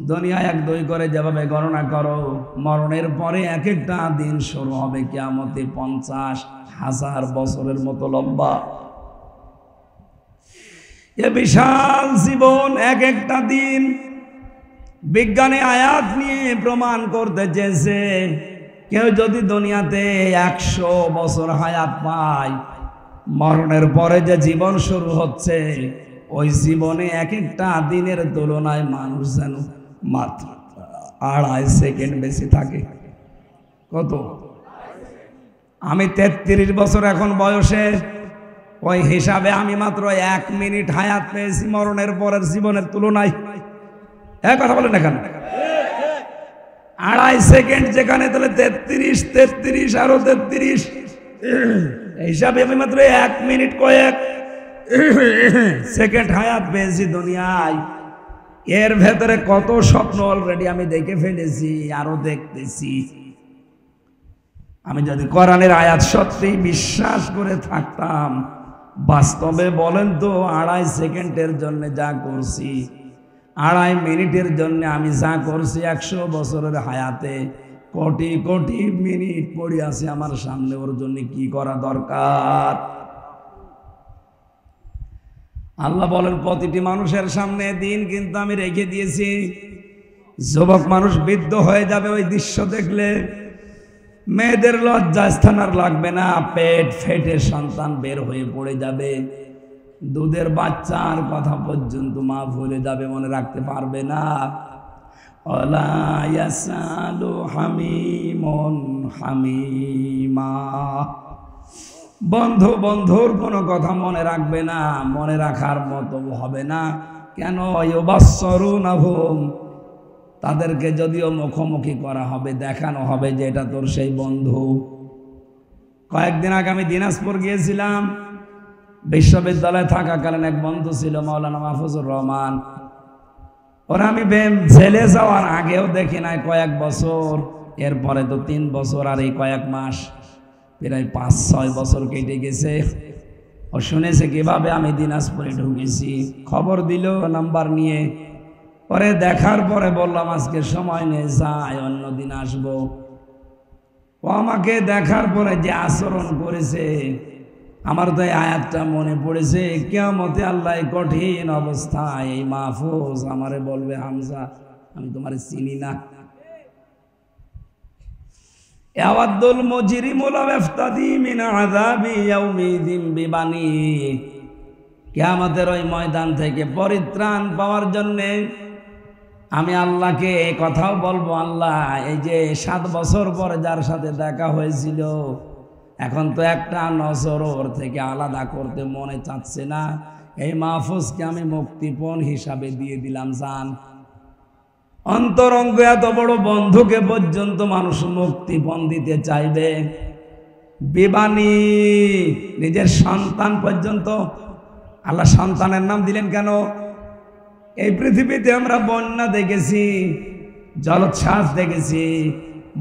Speaker 1: দুনিয়া 1 2 করে যেভাবে গণনা করো, মরণের পরে এক একটা দিন শুরু হবে কিয়ামতে 50,000 বছরের মতো লম্বা। এ বিশাল জীবন, এক একটা দিন। বিজ্ঞানী আয়াত নিয়ে প্রমাণ করতে চেয়েছে, কেউ যদি দুনিয়াতে 100 বছর হায়াত পায়, মরণের পরে যে জীবন শুরু হচ্ছে, ওই জীবনে এক একটা দিনের তুলনায় মানুষ যেন মাত্র 2.5 সেকেন্ড বেশি থাকে। কত? আমি 33 বছর এখন বয়সে, ওই হিসাবে আমি মাত্র 1 মিনিট হায়াত পেয়েছি মরণের পরের জীবনের তুলনায়। কথা বলেন না কেন? 2.5 সেকেন্ড যেখানে, তাহলে 33 আরো 33 হিসাবে আমি মাত্র 1 মিনিট কয়েক সেকেন্ড হায়াত পেয়েছি দুনিয়ায়। এর ভেতরে কত স্বপ্ন অলরেডি আমি দেখে ফেলেছি, আরো দেখতেছি। আমি যদি কোরআনের আয়াত সত্যি বিশ্বাস করে থাকতাম, বাস্তবে বলেন তো 2.5 সেকেন্ডের জন্য যা করছি, 2.5 মিনিটের জন্য আমি যা করছি, 100 বছরের হায়াতে কোটি কোটি মিনিট পড়ে আছে আমার সামনে। ওর জন্য কি করা দরকার? আল্লাহ বলেন, প্রতিটি মানুষের সামনে দিন কিন্তু আমি রেখে দিয়েছি। যুবক মানুষ বৃদ্ধ হয়ে যাবে ওই দৃশ্য দেখলে, মেয়েদের লজ্জা স্থান আর লাগবে না, পেট ফেটে সন্তান বের হয়ে পড়ে যাবে। দুধের বাচ্চার কথা পর্যন্ত মা ভুলে যাবে, মনে রাখতে পারবে না। ওয়ালা ইয়াসালু হামিমুন হামিমা। বন্ধু বন্ধুর কোনো কথা মনে রাখবে না, মনে রাখার মতো হবে না। কেন? ইউবাসসিরুনাহুম, তাদেরকে যদিও মুখোমুখি করা হবে, দেখানো হবে যে এটা তোর সেই বন্ধু। কয়েকদিন আগে আমি দিনাজপুর গিয়েছিলাম। বিশ্ববিদ্যালয়ে থাকাকালীন এক বন্ধু ছিল, মাওলানা মাহফুজুর রহমান। ওরা আমি জেলে যাওয়ার আগেও দেখি নাই কয়েক বছর, এরপরে তো 3 বছর আর এই কয়েক মাস, প্রায় 5-6 বছর কেটে গেছে। ও শুনেছে কিভাবে আমি দিনাজপুরে ঢুকেছি, খবর দিল নাম্বার নিয়ে। পরে দেখার পরে বললাম আজকে সময় নেই, যাই অন্যদিন আসবো। ও আমাকে দেখার পরে যে আচরণ করেছে, আমার তো এই আয়াতটা মনে পড়েছে, কিয়ামতে আল্লাহ কঠিন অবস্থায় এই মাহফুজ আমারে বলবে, হামজা আমি তোমারে চিনি না। ইয়াওয়াদুল মুজরিমু লাউ ইফতাদি মিন আযাবি ইয়াউমিদিন বিবানি। কিয়ামতের ওই ময়দান থেকে পরিত্রাণ পাওয়ার জন্য আমি আল্লাহকে এই কথাও বলবো, আল্লাহ এই যে 7 বছর পরে যার সাথে দেখা হয়েছিল, এখন তো একটা নজর ওর থেকে আলাদা করতে মনে চাচ্ছে না। এই মাহফুজকে আমি মুক্তিপণ হিসাবে দিয়ে দিলাম জান। অন্তরঙ্গ এত বড় বন্ধুকে পর্যন্ত মানুষ মুক্তিপণ দিতে চাইবে, বিবানি নিজের সন্তান পর্যন্ত। আল্লাহ সন্তানের নাম দিলেন কেন? এই পৃথিবীতে আমরা বন্যা দেখেছি, জলোচ্ছ্বাস দেখেছি।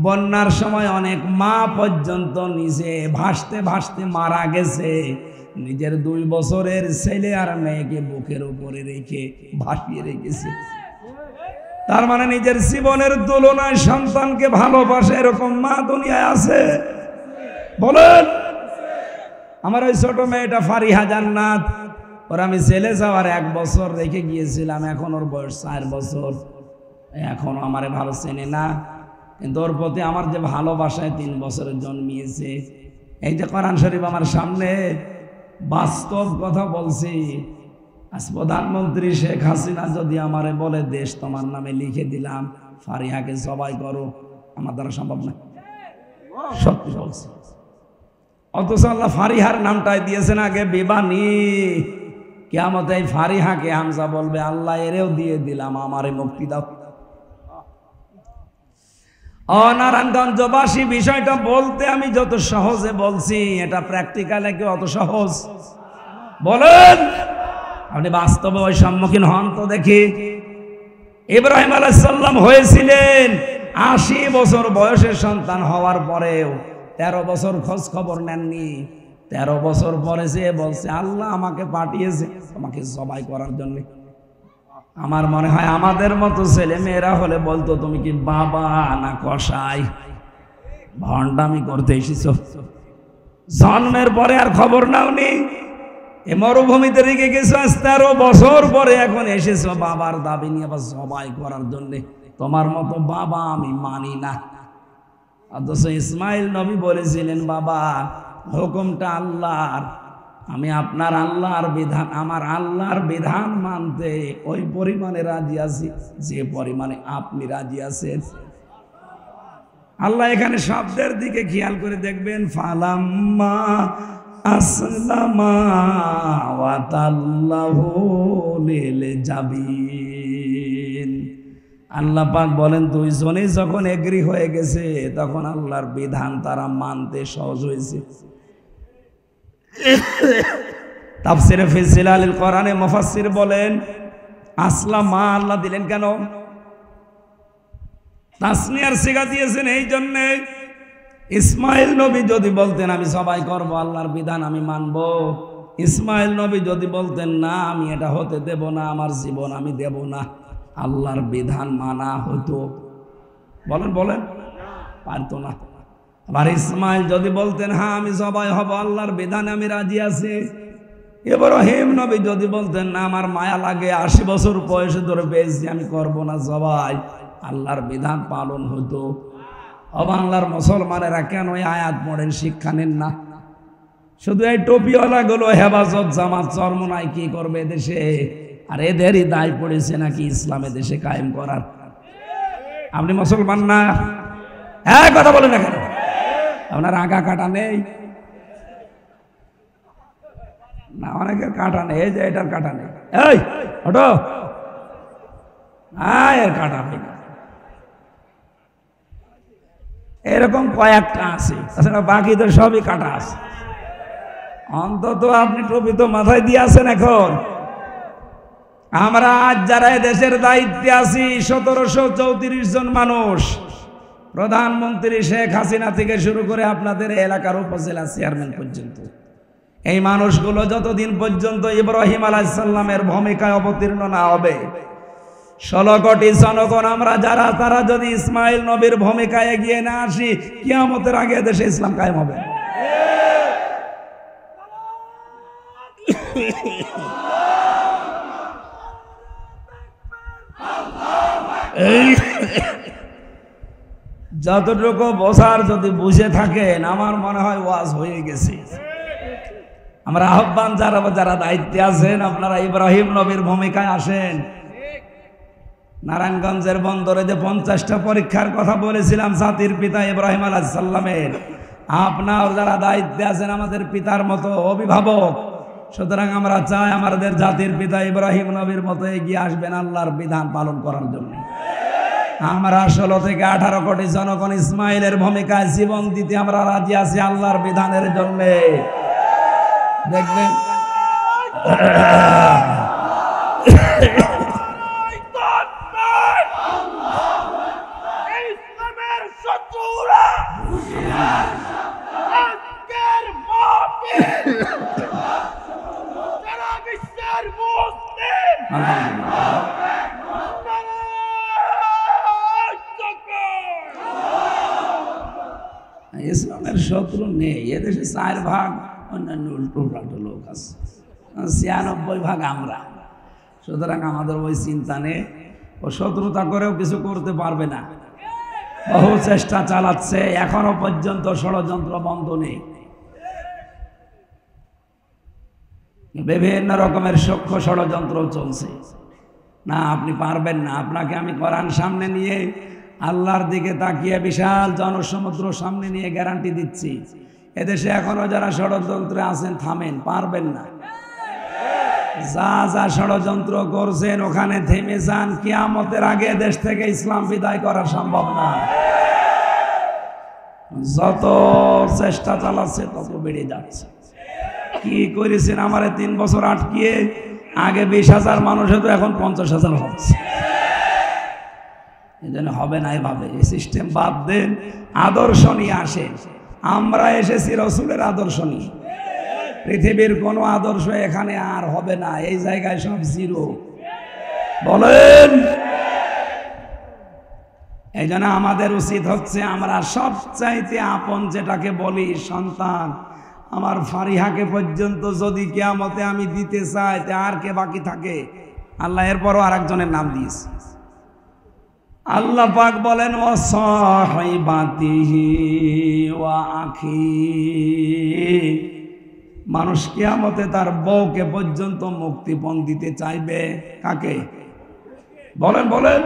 Speaker 1: বন্যার সময় অনেক মা পর্যন্ত নিজে ভাসতে ভাসতে মারা গেছে, নিজের 2 বছরের ছেলে আর মেয়েকে বুকের উপরে রেখে ভাসিয়ে রেখেছে। তার মানে নিজের জীবনের তুলনায় সন্তানকে ভালোবাসে এরকম মা দুনিয়ায় আছে? বলেন। আমার ওই ছোট মেয়েটা ফারিহা জান্নাত, ওর আমি ছেলে যাওয়ার 1 বছর রেখে গিয়েছিলাম, এখন ওর বয়স 4 বছর, এখনো আমারে ভালো চেনে না, কিন্তু ওর প্রতি আমার যে ভালোবাসায় 3 বছরে জন্মিয়েছে। এই যে কোরআন শরীফ আমার সামনে, বাস্তব কথা বলছি। আজ প্রধানমন্ত্রী শেখ হাসিনা যদি আমারে বলে দেশ তোমার নামে লিখে দিলাম, ফারিহাকে জবাই করো, আমার দ্বারা সম্ভব না। সত্যি বলছি। অথচ আল্লাহ ফারিহার নামটাই দিয়েছেন আগে বিবানী। কিয়ামতে এই ফারিহাকে হামজা বলবে, আল্লাহ এরেও দিয়ে দিলাম, আমারে মুক্তি দাও। নারায়ণগঞ্জবাসী, বিষয়টা বলতে আমি যত সহজে বলছি, এটা প্র্যাকটিক্যালে কি অত সহজ? বলেন। আপনি বাস্তবে ওই সম্মুখীন হন তো দেখি। ইব্রাহিম আলাইহিস সালাম হয়েছিলেন 80 বছর বয়সের সন্তান হওয়ার পরেও 13 বছর খোঁজ খবর নেননি। 13 বছর পরে সে বলছে, আল্লাহ আমাকে পাঠিয়েছে তোমাকে জবাই করার জন্য। আমার মনে হয় আমাদের মতো ছেলে মেয়েরা হলে বলতো, তুমি কি বাবা না কসাই, ভণ্ডামি করতে এসেছো? জন্মের পরে আর খবর নাও নি, এ মরুভূমিতে রেখে গেছো, 13 বছর পরে এখন এসেছো বাবার দাবি নিয়ে আবার জবাই করার জন্য। তোমার মতো বাবা আমি মানি না। অথচ ইসমাইল নবী বলেছিলেন, বাবা হুকুমটা আল্লাহর, আমি আপনার আল্লাহর বিধান, আমার আল্লাহর বিধান মানতে ওই পরিমাণে রাজি আছি যে পরিমাণে আপনি রাজি আছেন। আল্লাহ এখানে শব্দের দিকে খেয়াল করে দেখবেন, ফালাম্মা আসলামা ওয়া তাল্লাহু লিল জাবিন। আল্লাহ পাক বলেন, দুইজনেই যখন এগ্রি হয়ে গেছে, তখন আল্লাহর বিধান তারা মানতে সহজ হয়েছে। তাফসিরে ফি জিলালিল কোরআনে মুফাসসির বলেন, আসলামা আল্লাহ দিলেন কেন? তাসনিয়ার সিগা দিয়েছেন এই জন্য, ইসমাইল নবী যদি বলতেন আমি সবাই করব, আল্লাহর বিধান আমি মানব, ইসমাইল নবী যদি বলতেন না আমি এটা হতে দেব না, আমার জীবন আমি দেব না, আল্লাহর বিধান মানা হতো? বলেন বলেন, পারতো না। আবার ইসমাইল যদি বলতেন হ্যাঁ আমি সবাই হব, আল্লাহর বিধানে আমি রাজি আছি, ইব্রাহিম নবী যদি বলতেন না আমার মায়া লাগে, 80 বছর বয়সে ধরে পেয়েছি আমি করব না সবাই, আল্লাহর বিধান পালন হতো। ও বাংলার মুসলমানেরা কেন এই আয়াত পড়েন, শিক্ষা নেন না? শুধু এই টুপিওয়ালা গুলো হেফাজত জামাত চরমনাই কি করবে দেশে, আর এদেরই দায় পড়েছে নাকি ইসলামে দেশে কায়েম করার। আপনি মুসলমান না? হ্যাঁ কথা বলেন না কেন? আপনার আগা কাটা নেই না? অনেকের কাটা নেই, এই যে এটার কাটা নেই, এই ওটো এর কাটা নেই। এরকম কয়েকটা আছে, বাকি তো সবই কাটা আছে। অন্তত আপনি টুপি তো মাথায় দিয়ে আছেন। এখন আমরা আজ যারা দেশের দায়িত্বে আছি, 1734 জন মানুষ, প্রধানমন্ত্রী শেখ হাসিনা থেকে শুরু করে আপনাদের এলাকার উপজেলা চেয়ারম্যান পর্যন্ত, এই মানুষগুলো যতদিন পর্যন্ত ইব্রাহিম আলাইহিস সালামের ভূমিকায় অবতীর্ণ না হবে, 16 কোটি জনগণ আমরা যারা, তারা যদি ইসমাইল নবীর ভূমিকায় এগিয়ে না আসি, কিয়ামতের আগে দেশে ইসলাম কায়েম হবে। যতটুকু বোঝার যদি বুঝে থাকেন, আমার মনে হয় ওয়াজ হয়ে গেছে। আমরা আহ্বান যারা যারা দায়িত্বে আছেন, আপনারা ইব্রাহিম নবীর ভূমিকায় আসেন। নারায়ণগঞ্জের বন্দরে যে 50টা পরীক্ষার কথা বলেছিলাম জাতির পিতা ইব্রাহিম আলাইহিস সালামের, আপনার যারা দায়িত্বে আছেন আমাদের পিতার মতো অভিভাবক, সুতরাং আমরা চাই আমাদের জাতির পিতা ইব্রাহিম নবীর মতো এগিয়ে আসবেন আল্লাহর বিধান পালন করার জন্য। আমরা 16 থেকে 18 কোটি জনগণ ইসমাইলের ভূমিকায় জীবন দিতে আমরা রাজি আছি আল্লাহর বিধানের জন্য। দেখবেন শত্রু নেই, এদেশে 4 ভাগ অন্যান্য উল্টো লোক আছে, 96 ভাগ আমরা। সুতরাং আমাদের ওই চিন্তা নেই, ও শত্রুতা করেও কিছু করতে পারবে না। বহু চেষ্টা চালাচ্ছে, এখনো পর্যন্ত ষড়যন্ত্র বন্ধ নেই। বিভিন্ন রকমের সূক্ষ্ম ষড়যন্ত্র চলছে। না, আপনি পারবেন না। আপনাকে আমি কোরআন সামনে নিয়ে, আল্লাহর দিকে তাকিয়ে, বিশাল জনসমুদ্র সামনে নিয়ে গ্যারান্টি দিচ্ছি, এদেশে এখনো যারা ষড়যন্ত্রে আছেন থামেন, পারবেন না। যা যা ষড়যন্ত্র করছেন ওখানে থেমে যান, কিয়ামতের আগে দেশ থেকে ইসলাম বিদায় করা সম্ভব না। যত চেষ্টা চালাচ্ছে তত বেড়ে যাচ্ছে। কি করেছেন আমারে 3 বছর আটকিয়ে? আগে 20,000 মানুষ হতো, এখন 50,000 হচ্ছে। এই জন্য হবে না এভাবে, এই সিস্টেম বাদ দেন, আদর্শ নিয়ে আসেন। আমরা এসেছি রসুলের আদর্শ নিয়ে। পৃথিবীর কোনো আদর্শ এখানে আর হবে না, এই জায়গায় সব জিরো। বলেন। এই জন্য আমাদের উচিত হচ্ছে, আমরা সবচাইতে আপন যেটাকে বলি সন্তান, আমার ফারিহাকে পর্যন্ত যদি কিয়ামতে আমি দিতে চাই, তে আর কে বাকি থাকে? আল্লাহ এরপরও আরেকজনের নাম দিয়েছে। আল্লাহ পাক বলেন, ওয়াসাহিবাতিহি ওয়া আখি। মানুষ কিয়ামতে তার বউকে পর্যন্ত মুক্তিপণ দিতে চাইবে। কাকে? বলেন বলেন।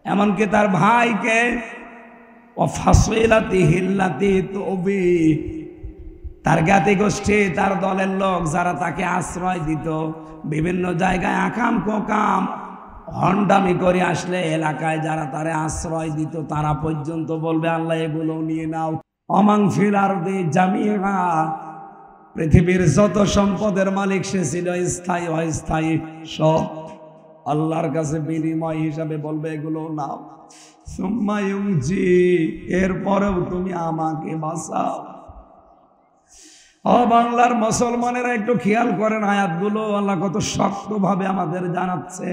Speaker 1: এমনকি তার ভাইকে, তার জ্ঞাতি গোষ্ঠী, তার দলের লোক যারা তাকে আশ্রয় দিত, বিভিন্ন জায়গায় আকাম কোকাম হন্ডামি করে আসলে এলাকায় যারা তারে আশ্রয় দিত, তারা পর্যন্ত বলবে, আল্লাহ এগুলো নিয়ে নাও। অমাং ফিল আরদি জামিআ, পৃথিবীর যত সম্পদের মালিক সে ছিল, স্থায়ী অস্থায়ী সব আল্লাহর কাছে বিনিময় হিসাবে বলবে, এগুলো নাও। সুম্মা ইউনজি, এরপরেও তুমি আমাকে বাঁচাও। ও বাংলার মুসলমানেরা, একটু খেয়াল করেন আয়াতগুলো, আল্লাহ কত শক্তভাবে আমাদের জানাচ্ছে।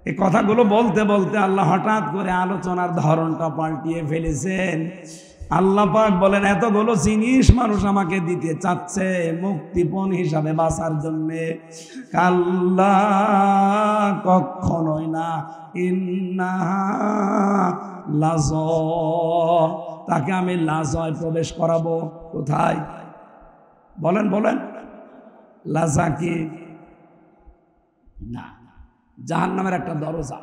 Speaker 1: এই কথাগুলো বলতে বলতে আল্লাহ হঠাৎ করে আলোচনার ধরনটা পাল্টিয়ে ফেলেছেন। আল্লাহ পাক বলেন, এতগুলো জিনিস মানুষ আমাকে দিতে চাচ্ছে মুক্তিপণ হিসাবে বাঁচার জন্যে। কাল্লা, কখনোই না। ইন্নাহা লাজ, তাকে আমি লাজয় প্রবেশ করাবো। কোথায়? বলেন বলেন। লাজা কি? না, জাহান্নামের একটা দরজা।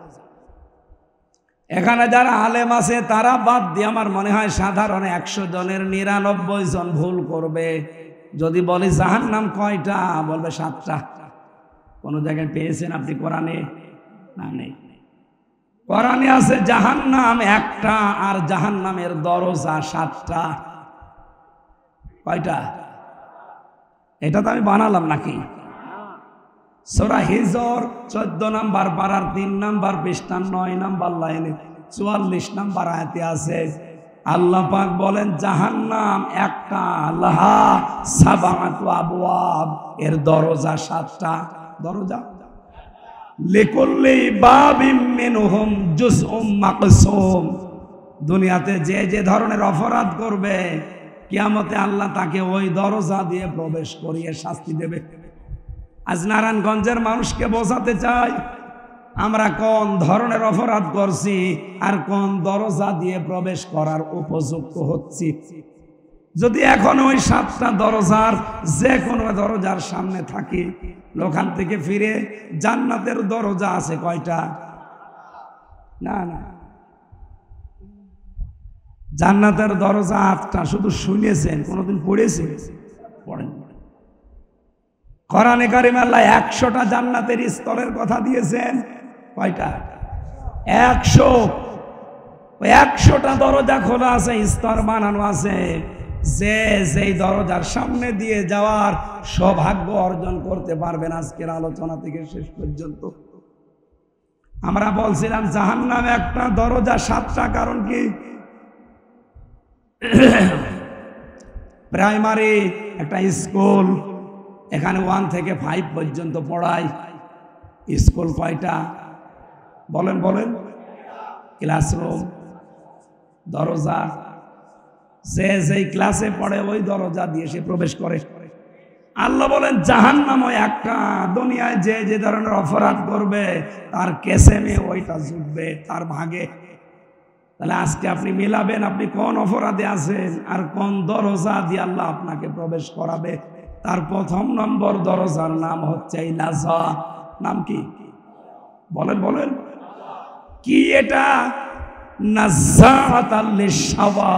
Speaker 1: এখানে যারা আলেম আছে তারা বাদ দিয়ে আমার মনে হয় সাধারণ 100 জনের 99 জন ভুল করবে। যদি বলি জাহান্নাম কয়টা, বলবে 7টা। কোন জায়গায় পেয়েছেন আপনি কোরআনে? না, নেই। কোরআনে আছে জাহান্নাম একটা, আর জাহান্নামের দরজা 7টা। কয়টা? এটা তো আমি বানালাম নাকি? সূরা হিজর 14 নাম্বার পারার 3 নাম্বার পৃষ্ঠার 9 নাম্বার লাইনে 44 নাম্বার আয়াতে আছে, আল্লাহ পাক বলেন জাহান্নাম একটা, লাহা সাবাতু আবওয়াব, এর দরজা 7টা। দরজা লিকুল্লি বাবিম মিনহুম জুজউম মাকসুম। দুনিয়াতে যে যে ধরনের অপরাধ করবে, কিয়ামতে আল্লাহ তাকে ওই দরজা দিয়ে প্রবেশ করিয়ে শাস্তি দেবে। আজ নারায়ণগঞ্জের মানুষকে বোঝাতে চাই আমরা কোন ধরনের অপরাধ করছি আর কোন দরজা দিয়ে প্রবেশ করার উপযুক্ত হচ্ছি। যদি এখন ওই 7টা দরজার যে কোনো দরজার সামনে থাকি, ওখান থেকে ফিরে জান্নাতের দরজা আছে কয়টা? না না, জান্নাতের দরজা 8টা। শুধু শুনেছেন, কোনোদিন পড়েছেন? পড়েন। কোরআনে কারিমে আল্লাহ 100টা জান্নাতের স্তরের কথা দিয়েছেন। কয়টা? 100। ওই 100টা দরজা খোলা আছে, স্তর বানানো আছে। যে যেই দরজার সামনে দিয়ে যাওয়ার সৌভাগ্য অর্জন করতে পারবেন আজকের আলোচনা থেকে শেষ পর্যন্ত। আমরা বলছিলাম জাহান্নামে একটা দরজা 7টা। কারণ কি? প্রাইমারি একটা স্কুল, এখানে 1 থেকে 5 পর্যন্ত পড়ায়। স্কুল কয়টা? বলেন বলেন। ক্লাসরুম, দরজা সে যেই ক্লাসে পড়ে ওই দরজা দিয়ে সে প্রবেশ করে। আল্লাহ বলেন জাহান্নামও একটা, দুনিয়ায় যে যে ধরনের অপরাধ করবে তার কেসেমে ওইটা জুটবে তার ভাগে। তাহলে আজকে আপনি মিলাবেন আপনি কোন অপরাধে আছেন আর কোন দরজা দিয়ে আল্লাহ আপনাকে প্রবেশ করাবে। তার প্রথম নম্বর দরজার নাম হচ্ছে ইলাজা। নাম কি বলেন বলেন? কি এটা? নাযাআতাল লিশাওয়া।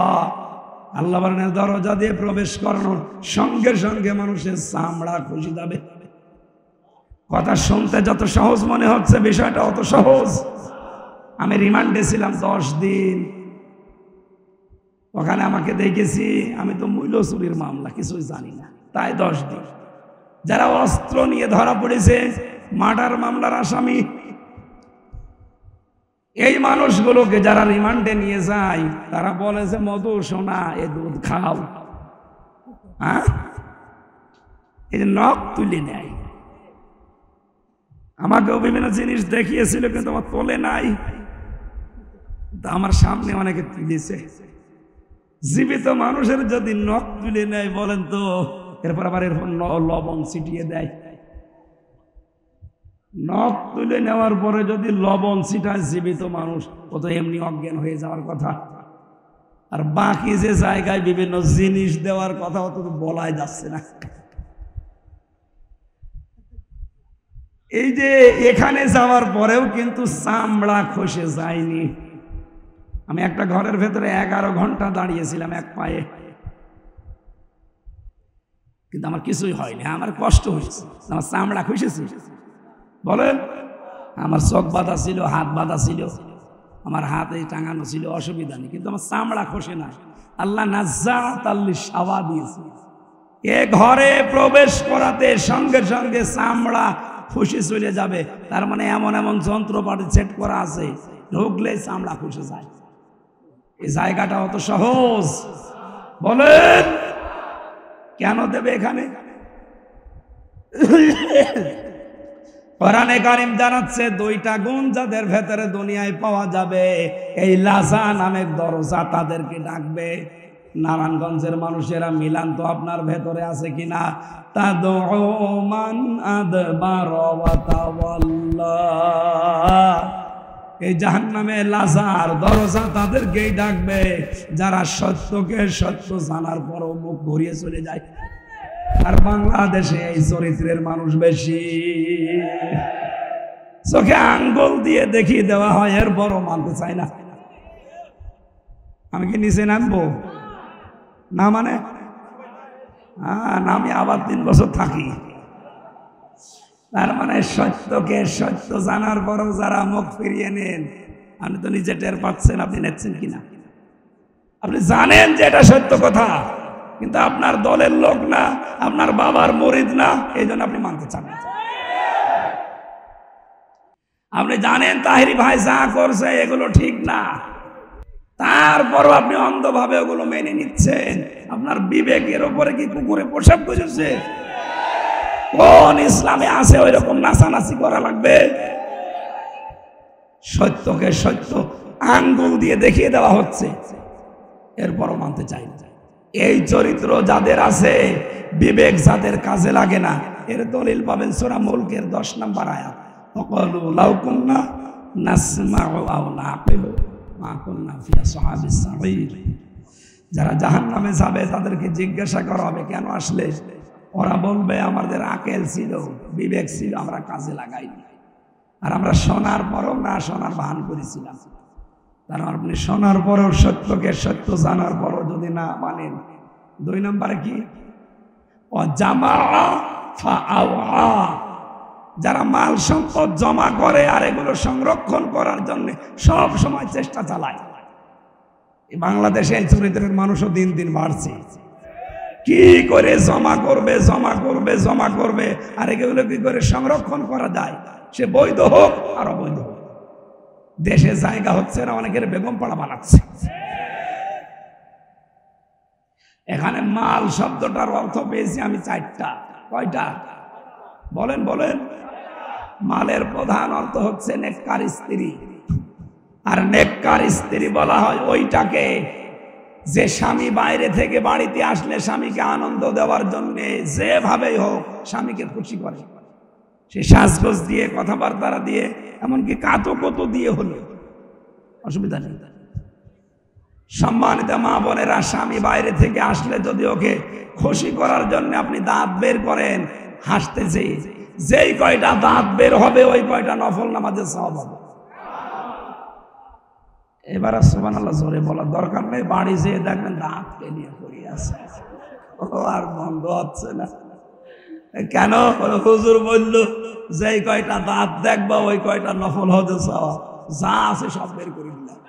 Speaker 1: আল্লাহ বলেন দরজা দিয়ে প্রবেশ করানোর সঙ্গে সঙ্গে মানুষের চামড়া খুশি যাবে। কথা শুনতে যত সহজ মনে হচ্ছে বিষয়টা অত সহজ। আমি রিমান্ডে ছিলাম 10 দিন, ওখানে আমাকে দেখেছি আমি তো মূল্য চুরির মামলা কিছুই জানি না, তাই 10 দিন। যারা অস্ত্র নিয়ে ধরা পড়েছে মার্ডার মামলার আসামি, এই মানুষগুলোকে যারা রিমান্ডে নিয়ে যায় তারা বলে যে মধু সোনা এ দুধ খাও, হ্যাঁ এই যে নখ তুলে নেয়। আমাকেও বিভিন্ন জিনিস দেখিয়েছিল কিন্তু আমার তোলে নাই, আমার সামনে অনেকে তুলেছে। জীবিত মানুষের যদি নখ তুলে নেয় বলেন তো, এরপর আবার এরপর লবণ ছিটিয়ে দেয়। নখ তুলে নেওয়ার পরে যদি লবণ ছিটায় জীবিত মানুষ, ও তো এমনি অজ্ঞান হয়ে যাওয়ার কথা। আর বাকি যে জায়গায় বিভিন্ন জিনিস দেওয়ার কথা অত তো বলাই যাচ্ছে না। এই যে এখানে যাওয়ার পরেও কিন্তু চামড়া খসে যায়নি। আমি একটা ঘরের ভেতরে 11 ঘন্টা দাঁড়িয়েছিলাম এক পায়ে, কিন্তু আমার কিছুই হয়নি, আমার কষ্ট হয়েছে, আমার চামড়া খসেছে। বলেন, আমার চোখ বাঁধা ছিল, হাত বাঁধা ছিল, আমার হাতে টাঙানো ছিল, অসুবিধা নেই, কিন্তু আমার চামড়া খসে না। আল্লাহ নাযাআতাল লিশাওয়া দিয়েছে। এ ঘরে প্রবেশ করাতে সঙ্গে সঙ্গে চামড়া খুশি চলে যাবে। তার মানে এমন এমন যন্ত্রপাতি সেট করা আছে, ঢুকলে চামড়া খুশি যায়। এই জায়গাটা অত সহজ? বলেন কেন দেবে এখানে? কোরআনে কারীম জানাচ্ছে 2টা গুণ যাদের ভেতরে দুনিয়ায় পাওয়া যাবে, এই লাজা নামের দরজা তাদেরকে ডাকবে। নারায়ণগঞ্জের মানুষেরা মিলান তো আপনার ভেতরে আছে কিনা? তাদউ মান আদবার ওয়া তাওয়াল্লা। এই জাহান্নামে লাজার দরজা তাদেরকেই ডাকবে যারা সত্যকে সত্য জানার পরও মুখ ঘুরিয়ে চলে যায়। আর বাংলাদেশে এই চরিত্রের মানুষ বেশি। চোখে আঙ্গুল দিয়ে দেখিয়ে দেওয়া হয়, এর বড় মানতে চায় না। আমি কি নিচে নামবো না? মানে আমি আবার 3 বছর থাকি। তার মানে সত্যকে সত্য জানার পরও যারা মুখ ফিরিয়ে নেন, আপনি তো নিজে টের পাচ্ছেন, আপনি নেচ্ছেন কিনা? আপনি জানেন যে এটা সত্য কথা, কিন্তু আপনার দলের লোক না, আপনার বাবার মুরিদ না, এই জন্য আপনি মানতে চান না। আপনি জানেন তাহেরি ভাই যা করছে এগুলো ঠিক না, তারপরও আপনি অন্ধভাবে ওগুলো মেনে নিচ্ছেন। আপনার বিবেকের ওপরে কি কুকুরে পোশাক বুঝেছে? কোন ইসলামে আছে ওই রকম নাচানাচি করা লাগবে? সত্যকে সত্য আঙ্গুল দিয়ে দেখিয়ে দেওয়া হচ্ছে, এরপরও মানতে চাই না। এই চরিত্র যাদের আছে, বিবেক যাদের কাজে লাগে না, এর দলিল পাবেন সূরা মুলকের 10 নম্বর আয়াত। ওয়াকালু লাউ কুন্না নাসমাউ আও নাকিলু মা কুন্না ফি আসহাবিস সাঈর। যারা জাহান্নামে যাবে তাদেরকে জিজ্ঞাসা করা হবে কেন আসলে? ওরা বলবে আমাদের আকল ছিল, বিবেক ছিল, আমরা কাজে লাগাইনি। আর আমরা শোনার পরও না শোনার ভান করেছিলাম। কারণ আপনি শোনার পরও সত্যকে সত্য জানার পরও যদি না মানেন, 2 নম্বরে কি? যারা মাল সম্পদ জমা করে আর এগুলো সংরক্ষণ করার জন্য সব সময় চেষ্টা চালায়। বাংলাদেশে এই চরিত্রের মানুষও দিন দিন বাড়ছে। কি করে জমা করবে জমা করবে জমা করবে, আর এগুলো কি করে সংরক্ষণ করা যায়, সে বৈধ হোক আর অবৈধ হোক। দেশে জায়গা হচ্ছে না, অনেকের বেগম পাড়া বানাচ্ছে। এখানে মাল শব্দটার অর্থ পেয়েছি আমি 4টা। কয়টা? বলেন বলেন। মালের প্রধান অর্থ হচ্ছে নেককার স্ত্রী। আর নেককার স্ত্রী বলা হয় ওইটাকে যে স্বামী বাইরে থেকে বাড়িতে আসলে স্বামীকে আনন্দ দেওয়ার জন্য যেভাবেই হোক স্বামীকে খুশি করে, সে সাজগোজ দিয়ে কথাবার্তা দিয়ে এমনকি কাতো কত দিয়ে হলো অসুবিধা নেই। সম্মানিত মা বোনেরা, স্বামী বাইরে থেকে আসলে যদি ওকে খুশি করার জন্য আপনি দাঁত বের করেন হাসতেছে, যেই কয়টা দাঁত বের হবে ওই কয়টা নফল নামাজের সওয়াব হবে। এবার সুবহানাল্লাহ জোরে বলার দরকার নেই, বাড়ি যেয়ে দেখবেন দাঁত নিয়ে পড়ে আছে, ও আর বন্ধ হচ্ছে না। কেন? হুজুর বলল যেই কয়টা দাঁত দেখবা ওই কয়টা নফল হজের সওয়াব, যা আছে সব বের করে দিলাম।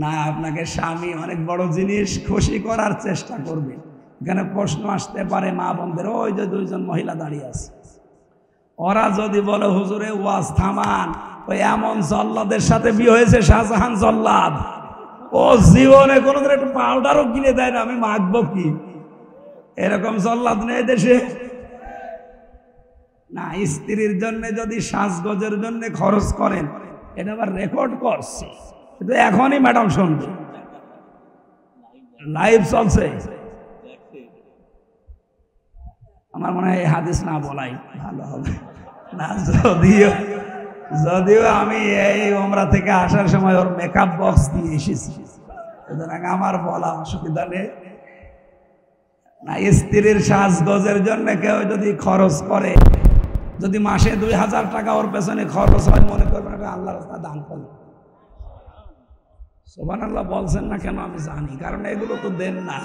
Speaker 1: না, আপনাকে স্বামী অনেক বড় জিনিস, খুশি করার চেষ্টা করবে। এখানে প্রশ্ন আসতে পারে মা বোনদের, ওই যে দুইজন মহিলা দাঁড়িয়ে আছে, ওরা যদি বলে হুজুরে ওয়াজ থামান, ওই এমন জল্লাদের সাথে বিয়ে হয়েছে, শাহজাহান জল্লাদ, ও জীবনে কোনোদিন একটু পাউডারও কিনে দেয় না, আমি মাখবো কি? এরকম জল্লাদ নেই দেশে। না, স্ত্রীর জন্য যদি সাজগোজের জন্য খরচ করেন, এটা আবার রেকর্ড করছে, কিন্তু এখনই ম্যাডাম শুনবে, লাইভ চলছে। আমার মনে হয় এই হাদিস না বলাই ভালো হবে না, যদিও আমি এই ওমরা থেকে আসার সময় ওর মেকআপ বক্স দিয়ে এসেছি, সুতরাং আমার বলা অসুবিধা নেই। না, স্ত্রীর সাজগোজের জন্য কেউ যদি খরচ করে, যদি মাসে 2000 টাকা ওর পেছনে খরচ হয়, মনে করবেন আল্লাহর রাস্তায় দান করবে। সুবহানাল্লাহ বলছেন না কেন আমি জানি, কারণ এগুলো তো দেন না।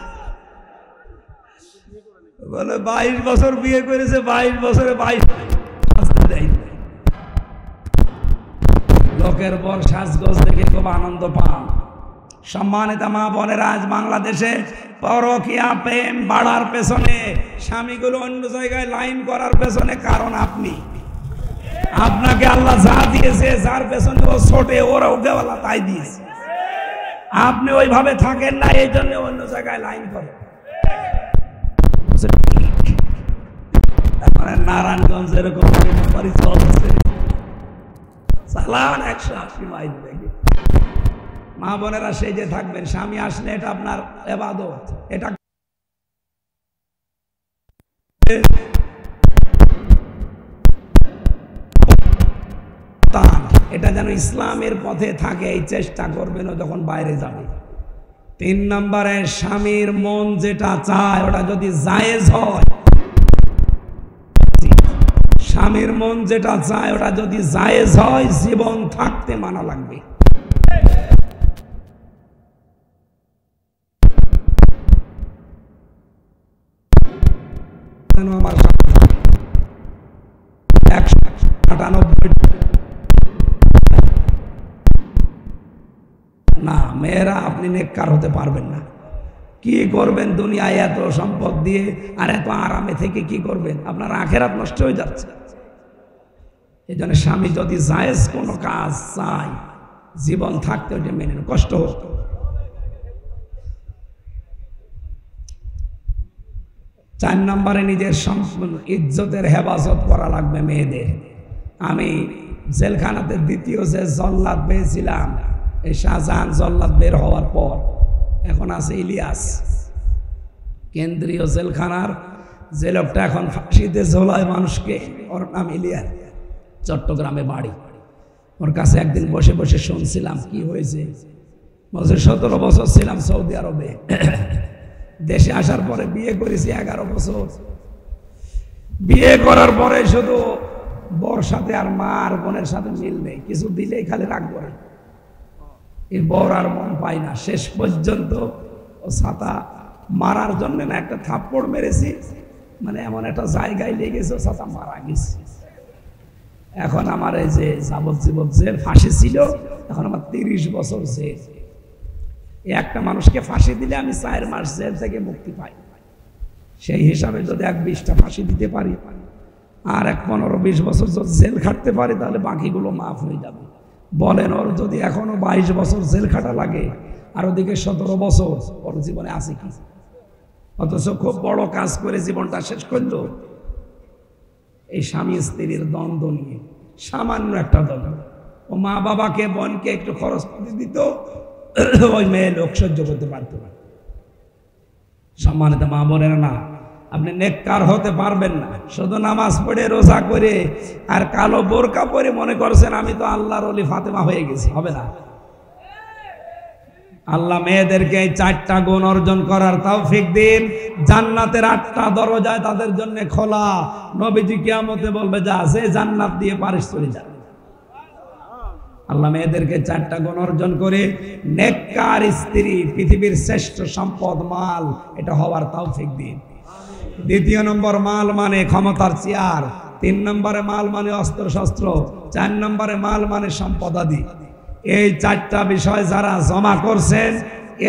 Speaker 1: বলে 22 বছর বিয়ে করেছে, 22 বছরে 22 দেয়। লোকের বর সাজগোজ দেখে খুব আনন্দ পান। সম্মানিত মা বোনেরা, আজ বাংলাদেশে পরকীয়া প্রেম বাড়ার পেছনে, স্বামীগুলো অন্য জায়গায় লাইন করার পেছনে কারণ আপনাকে আল্লাহ যা দিয়েছে, যার পেছনে ও ছোটে, ওরা ওকেওয়ালা তাই দিয়েছে। আপনি ওইভাবে থাকেন না, এই জন্য অন্য জায়গায় লাইন করেন। নারায়ণগঞ্জ এরকম চলছে, চালান 180 মাইল থেকে। মা বোনেরা সেই যে থাকবেন, স্বামী আসলে এটা আপনার ইবাদত, এটা এটা যেন ইসলামের পথে থাকে, এই চেষ্টা করবেন যখন বাইরে যাবে। 3 নম্বরে, স্বামীর মন যেটা চায় ওটা যদি জায়েজ হয়, স্বামীর মন যেটা চায় ওটা যদি জায়েজ হয়, জীবন থাকতে মানা লাগবে। আমার 198 না, মেয়েরা আপনি নেককার হতে পারবেন না। কি করবেন দুনিয়ায় এত সম্পদ দিয়ে আর এত আরামে থেকে? কি করবেন? আপনার আখেরাত নষ্ট হয়ে যাচ্ছে। এই জন্য স্বামী যদি জায়েজ কোনো কাজ চায়, জীবন থাকতে ওটা মেনে কষ্ট হোক। 4 নম্বরে, নিজের ইজ্জতের হেফাজত করা লাগবে মেয়েদের। আমি জেলখানাতে দ্বিতীয় যে জল্লাদ পেয়েছিলাম, এই শাহজাহান জল্লাদ বের হওয়ার পর, এখন আছে ইলিয়াস, কেন্দ্রীয় জেলখানার যে লোকটা এখন ফাঁসিতে ঝোলায় মানুষকে, ওর নাম ইলিয়াস, চট্টগ্রামে বাড়ি। ওর কাছে একদিন বসে বসে শুনছিলাম কি হয়েছে। বছর 17 বছর ছিলাম সৌদি আরবে, দেশে আসার পরে বিয়ে করেছি 11 বছর। বিয়ে করার পরে শুধু বর সাথে আর মা আর বোনের সাথে মিল নেই, কিছু দিলেই খালি রাগ করে, এই বর আর মন পাই না। শেষ পর্যন্ত ও ছাতা মারার জন্য না একটা থাপ্পড় মেরেছি, মানে এমন একটা জায়গায় লেগেছে ও ছাতা মারা গেছে। এখন আমার এই যে যাবজ্জীবন জেল, ফাঁসি ছিল, এখন আমার 30 বছর জেল। একটা মানুষকে ফাঁসি দিলে আমি 4 মাস জেল থেকে মুক্তি পাই। সেই হিসাবে যদি 20টা ফাঁসি দিতে পারি আর 15-20 বছর যদি জেল খাটতে পারি, তাহলে বাকিগুলো মাফ হয়ে যাবে। বলেন, ওর যদি এখনো 22 বছর জেল খাটা লাগে আর ওদিকে 17 বছর, ওর জীবনে আছে কি? অথচ খুব বড় কাজ করে জীবনটা শেষ করলো এই স্বামী স্ত্রীর দ্বন্দ্ব নিয়ে। সামান্য একটা দ্বন্দ্ব, ও মা বাবাকে বোনকে একটু খরচ পাতি দিত, ওই মেয়ে লোক সহ্য করতে পারত না। সম্মানিত মা বোনেরা, না আপনি নেককার হতে পারবেন না শুধু নামাজ পড়ে রোজা করে আর কালো বোরকা পরে মনে করছেন আমি তো আল্লাহর ওলি ফাতেমা হয়ে গেছি, হবে না। আল্লাহ মেয়েদেরকে এই 4টা গুণ অর্জন করার তৌফিক দিন। জান্নাতের 8টা দরজায় তাদের জন্য খোলা। নবীজি কিয়ামতে বলবে যা আছে জান্নাত দিয়ে পারিস চলে যা। আল্লাহ মেয়েদেরকে 4টা গুণ অর্জন করে নেককার স্ত্রী, পৃথিবীর শ্রেষ্ঠ সম্পদ মাল, এটা হওয়ার তৌফিক দিন। দ্বিতীয় নম্বর, মাল মানে ক্ষমতার চেয়ার। 3 নম্বরে মাল মানে অস্ত্র শস্ত্র। 4 নম্বরে মাল মানে সম্পদাদি। এই 4টা বিষয় যারা জমা করছেন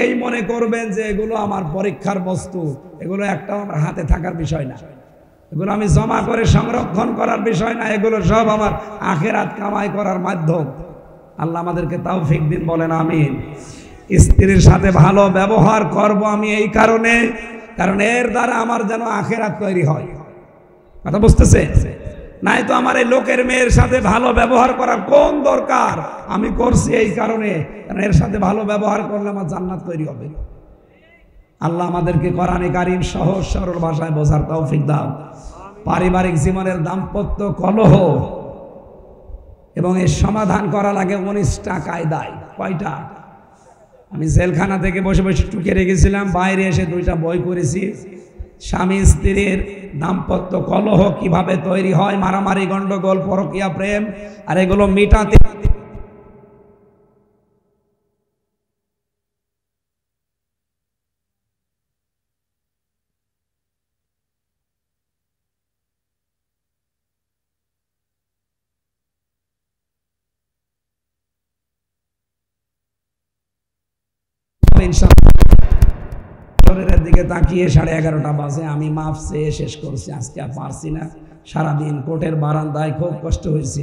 Speaker 1: এই মনে করবেন যে এগুলো আমার পরীক্ষার বস্তু, এগুলো একটা আমার হাতে থাকার বিষয় না, এগুলো আমি জমা করে সংরক্ষণ করার বিষয় না, এগুলো সব আমার আখিরাত কামাই করার মাধ্যম। আল্লাহ আমাদেরকে তৌফিক দিন, বলেন আমিন। স্ত্রীর সাথে ভালো ব্যবহার করব আমি এই কারণে, কারণ এর দ্বারা আমার যেন আখিরাত তৈরি হয়। কথা বুঝতেছে? নাই তো আমার এই লোকের মেয়ের সাথে ভালো ব্যবহার করার কোন দরকার, আমি করছি এই কারণে, কারণ এর সাথে ভালো ব্যবহার করলে আমার জান্নাত তৈরি হবে। আল্লাহ আমাদেরকে কোরআনে কারীম সহজ সরল ভাষায় বোঝার তৌফিক দাও। পারিবারিক জীবনের দাম্পত্য কলহ এবং এর সমাধান করা লাগে 19টা কায়দায়। কয়টা? আমি জেলখানা থেকে বসে বসে টুকে রেখেছিলাম, বাইরে এসে 2টা বই করেছি। স্বামী স্ত্রীর দাম্পত্য কলহ কিভাবে তৈরি হয়, মারামারি, গন্ডগোল, পরকীয়া প্রেম, আর এগুলো মিটাতে শরীরের দিকে তাকিয়ে 11:30টা বাজে। আমি মাফ চেয়ে শেষ করছি, আজকে আর পারছি না। সারাদিন কোর্টের বারান্দায় খুব কষ্ট হয়েছে,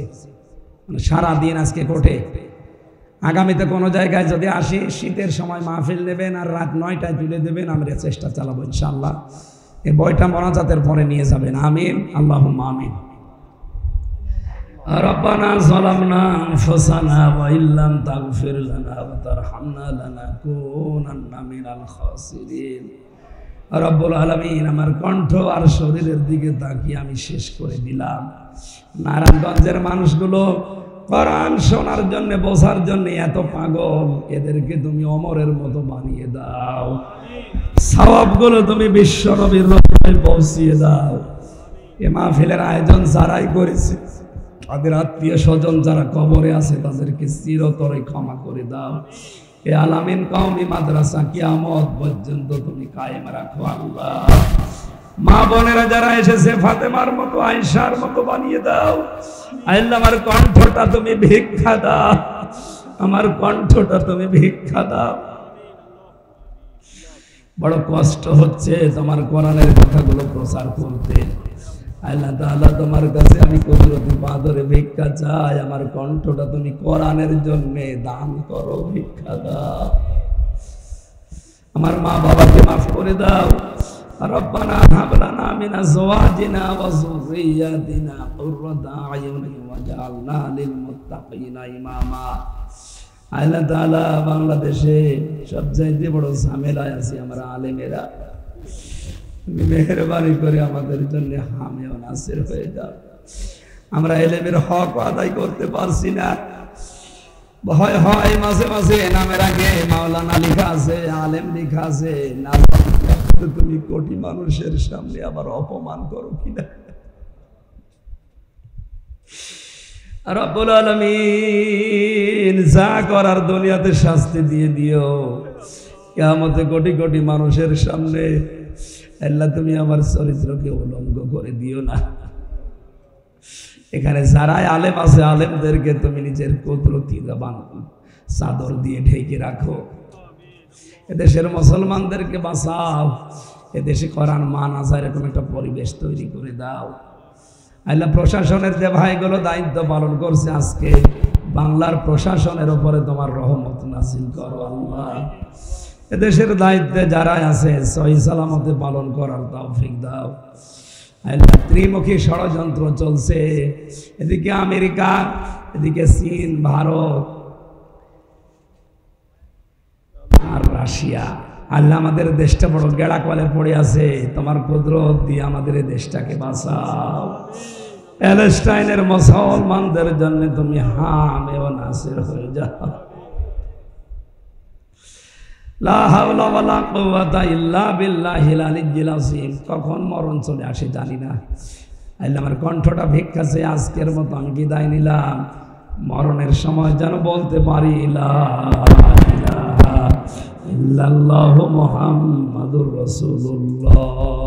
Speaker 1: সারাদিন আজকে কোর্টে। আগামীতে কোনো জায়গায় যদি আসি, শীতের সময় মাহফিল নেবেন আর রাত 9টায় তুলে দেবেন, আমরা চেষ্টা চালাবো ইনশাআল্লাহ। এই বইটা মোনাজাতের পরে নিয়ে যাবেন, আমিন, আল্লাহুম্মা আমিন। রব্বানা যালামনা আনফুসানা ওয়া ইল্লাম তাগফির লানা ওয়া তারহামনা লানাকুনান্না মিনাল খাসিরিন। রব্বুল আলামিন, আমার কণ্ঠ আর শরীরের দিকে তাকিয়ে আমি শেষ করে দিলাম। নারায়ণগঞ্জের মানুষগুলো কোরআন শোনার জন্য, বোঝার জন্য এত পাগল, এদেরকে তুমি ওমরের মতো বানিয়ে দাও। সওয়াবগুলো তুমি বিশ্ব নবীর রওজায় পৌঁছিয়ে দাও। এ মাহফিলের আয়োজন যারাই করেছে, তাদের আত্মীয় স্বজন যারা কবরে আছে, তাদেরকে চিরতরে ক্ষমা করে দাও। এ আলামিন কওমি মাদ্রাসা কিয়ামত পর্যন্ত তুমি কায়েম রাখো আল্লাহ। মা বোনেরা যারা এসেছে, ফাতেমার মতো, আয়েশার মতো বানিয়ে দাও আল্লাহ। আমার কণ্ঠটা তুমি ভিক্ষা দাও, আমার কণ্ঠটা তুমি ভিক্ষা দাও। বড় কষ্ট হচ্ছে তোমার কোরআনের কথাগুলো প্রচার করতে। আল্লাহ তাআলা, তোমার কাছে আমি কুদরতি বাদরে ভিক্ষা চাই, আমার কণ্ঠটা তুমি কোরআনের জন্য দান করো, ভিক্ষা দাও। আমার মা বাবাকে মাফ করে দাও। রব্বানা হাব লানা মিন আজওয়াজিনা ওয়া যুররিয়াতিনা কুররাতা আয়ুনিন ওয়াজআলনা লিল মুত্তাকিনা ইমামা। আল্লাহ তাআলা, বাংলাদেশে সবচাইতে বড় ঝামেলায় আছি আমরা আলেমেরা, তুমি মেহেরবানি করে আমাদের জন্য হামে ও নাসির হয়ে যাও। আমরা ইলমের হক আদায় করতে পারছি না, ভয় হয় মাঝে মাঝে নামের আগে মাওলানা লেখা আছে, আলেম লেখা আছে, না তুমি কোটি মানুষের সামনে আবার অপমান করো কিনা। রব্বুল আলামিন, যা করার দুনিয়াতে শাস্তি দিয়ে দিও, কিয়ামতে কোটি কোটি মানুষের সামনে আল্লাহ তুমি আমার চরিত্রকে উলঙ্গ করে দিও না। এখানে যারাই আলেম আছে, আলেমদেরকে তুমি নিজের কুদরতি চাদর দিয়ে ঢেকে রাখো। এদেশের মুসলমানদেরকে বাঁচাও, এদেশে কোরআন মানা যায় এরকম একটা পরিবেশ তৈরি করে দাও আল্লাহ। প্রশাসনের যে ভাইগুলো দায়িত্ব পালন করছে, আজকে বাংলার প্রশাসনের উপরে তোমার রহমত নাযিল করো আল্লাহ। এদেশের দায়িত্বে যারা আছে সহি সালামতে পালন করার তৌফিক দাও আল্লাহ। ত্রিমুখী ষড়যন্ত্র চলছে, এদিকে আমেরিকা, এদিকে চীন, ভারত, রাশিয়া। আল্লাহ আমাদের দেশটা বড় গেড়া কলে পড়ে আছে, তোমার কুদরত দিয়ে আমাদের এই দেশটাকে বাঁচাও। প্যালেস্টাইনের মুসলমানদের জন্য তুমি হামে ও নাসির হয়ে যাও। লা হাওলা ওয়ালা কুওয়াতা ইল্লা বিল্লাহিল আলিয়্যিল আযীম। কখন মরণ চলে আসে জানি না। আল্লাহ আমার কণ্ঠটা ভিক্ষা চেয়ে আজকের মতো আমি বিদায় নিলাম। মরণের সময় যেন বলতে পারি লা ইলাহা ইল্লাল্লাহু মুহাম্মাদুর রাসূলুল্লাহ।